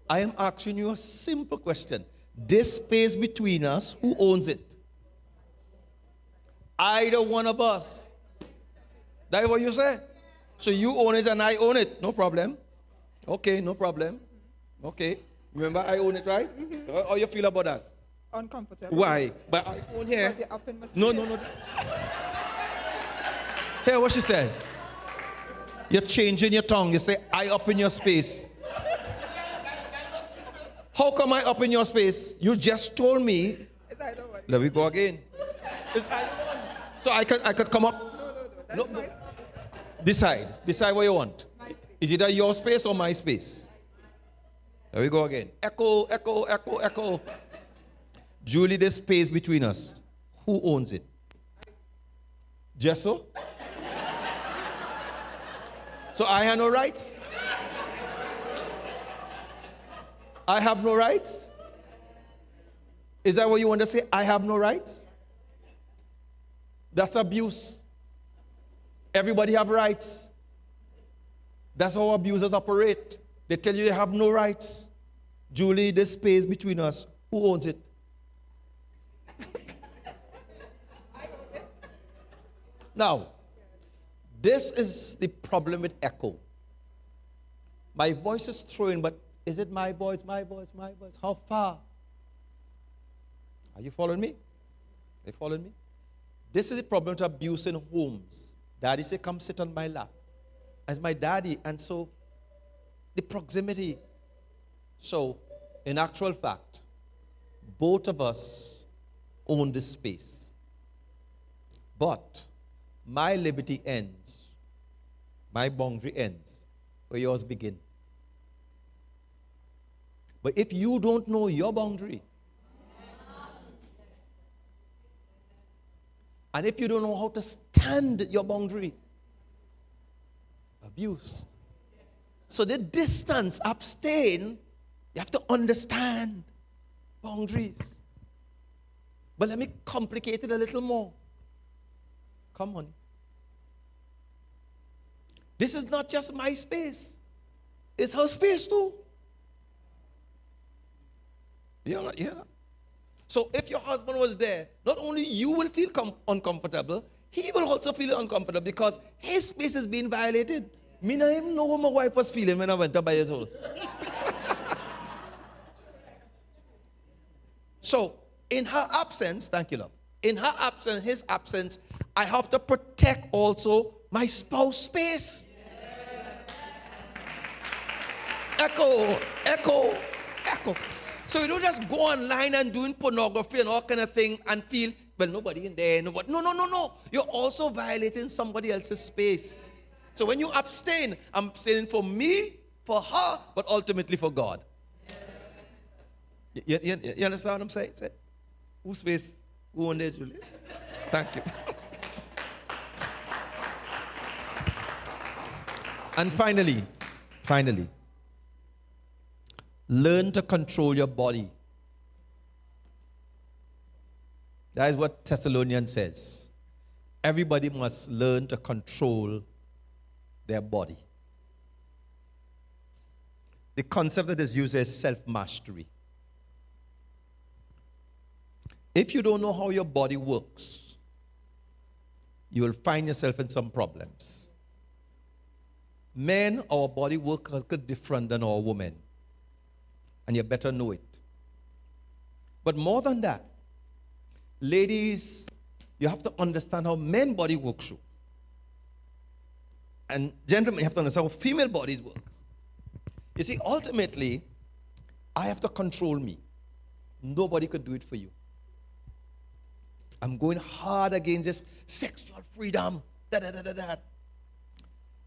I am asking you a simple question. This space between us, who owns it? Either one of us. That's what you say? So you own it and I own it. No problem. Okay, no problem. Okay. Remember, I own it, right? How you feel about that? Uncomfortable. Why? But I own here. Because you're up in my space. No. Hear what she says. You're changing your tongue. You say, I up in your space. How come I up in your space? You just told me. It's either one. Let me go again. It's either one. So I could come up. No. That's my space. Decide what you want. My space. Is it your space or my space? There we go again. Echo, echo, echo, echo. Julie, the space between us. Who owns it? Jesso? So I have no rights? I have no rights? Is that what you want to say? I have no rights? That's abuse. Everybody have rights. That's how abusers operate. They tell you have no rights. Julie, this space between us, who owns it? Now, this is the problem with echo. My voice is throwing, but is it my voice, my voice, my voice? How far? Are you following me? Are you following me? This is the problem with abuse in homes. Daddy say, come sit on my lap. As my daddy, and so the proximity. So, in actual fact, both of us own this space. But my liberty ends, my boundary ends, where yours begin. But if you don't know your boundary, and if you don't know how to stand your boundary, abuse. So the distance, abstain, you have to understand boundaries. But let me complicate it a little more. Come on. This is not just my space. It's her space too. Yeah. So if your husband was there, not only you will feel uncomfortable, he will also feel uncomfortable because his space is being violated. Me not even know how my wife was feeling when I went to buy his house. So, in her absence, thank you, love. In her absence, his absence, I have to protect also my spouse space. Echo. So you don't just go online and doing pornography and all kind of thing and feel, well, nobody in there, nobody. No. You're also violating somebody else's space. So when you abstain, I'm abstaining for me, for her, but ultimately for God. You understand what I'm saying? Whose space? Who on there, Julie? Thank you. And finally, learn to control your body. That is what Thessalonians says. Everybody must learn to control their body. The concept that is used is self-mastery. If you don't know how your body works, you will find yourself in some problems. Men, our body works a bit different than our women. And you better know it. But more than that, ladies, you have to understand how men's body works through. And gentlemen, you have to understand how female bodies work. You see, ultimately, I have to control me. Nobody could do it for you. I'm going hard against this sexual freedom.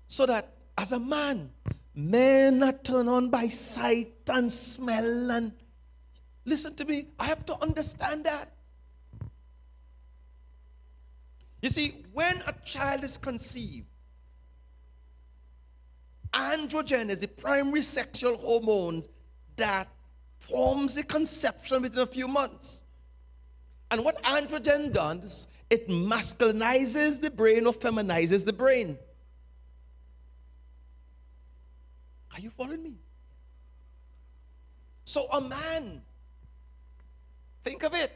So that as a man, men are turned on by sight and smell and listen to me, I have to understand that. You see, when a child is conceived, androgen is the primary sexual hormone that forms the conception within a few months. And what androgen does, it masculinizes the brain or feminizes the brain. Are you following me? So a man, think of it,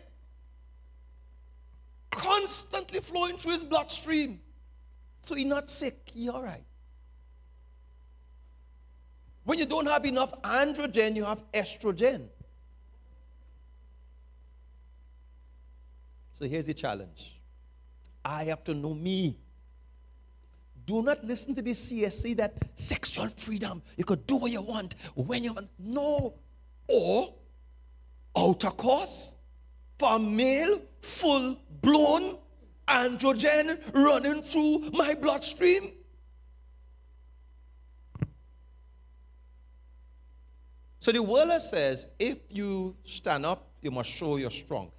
constantly flowing through his bloodstream. So he's not sick, he's all right. When you don't have enough androgen, you have estrogen. So here's the challenge. I have to know me. Do not listen to this CSC that sexual freedom, you could do what you want, when you want. No. Or outer course for a male, full-blown androgen running through my bloodstream. So the world says, if you stand up, you must show you're strong.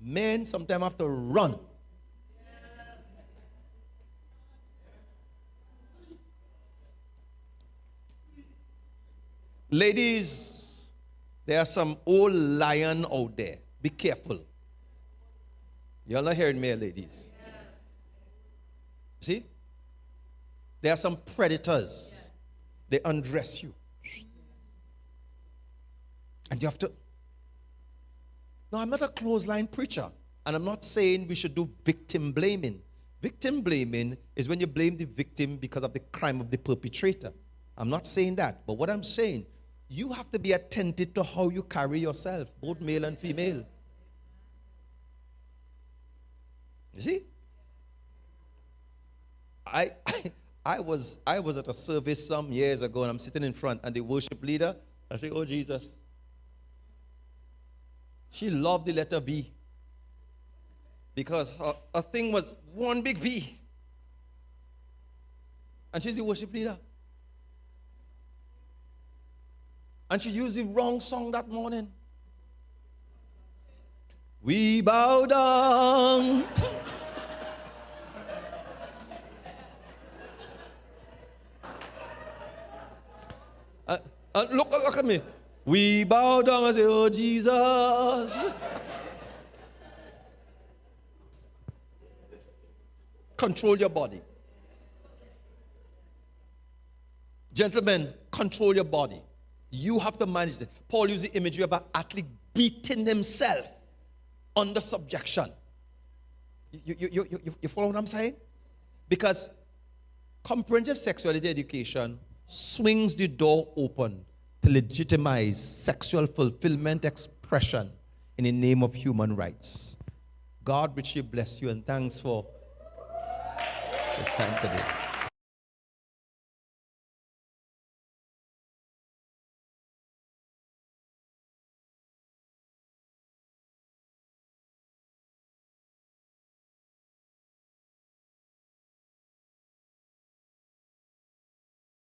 Men sometimes have to run. Ladies, there are some old lion out there. Be careful. You're not hearing me, ladies. See? There are some predators. They undress you. And you have to... Now, I'm not a clothesline preacher. And I'm not saying we should do victim blaming. Victim blaming is when you blame the victim because of the crime of the perpetrator. I'm not saying that. But what I'm saying, you have to be attentive to how you carry yourself, both male and female. You see? I was at a service some years ago, and I'm sitting in front, and the worship leader, I say, oh, Jesus. She loved the letter V because her thing was one big V. And she's the worship leader. And she used the wrong song that morning. We bow down. Look at me. We bow down and say, oh, Jesus. Control your body. Gentlemen, control your body. You have to manage it. Paul used the imagery of an athlete beating himself under subjection. You follow what I'm saying? Because comprehensive sexuality education swings the door open to legitimize sexual fulfillment expression in the name of human rights. God richly bless you, and thanks for this time today.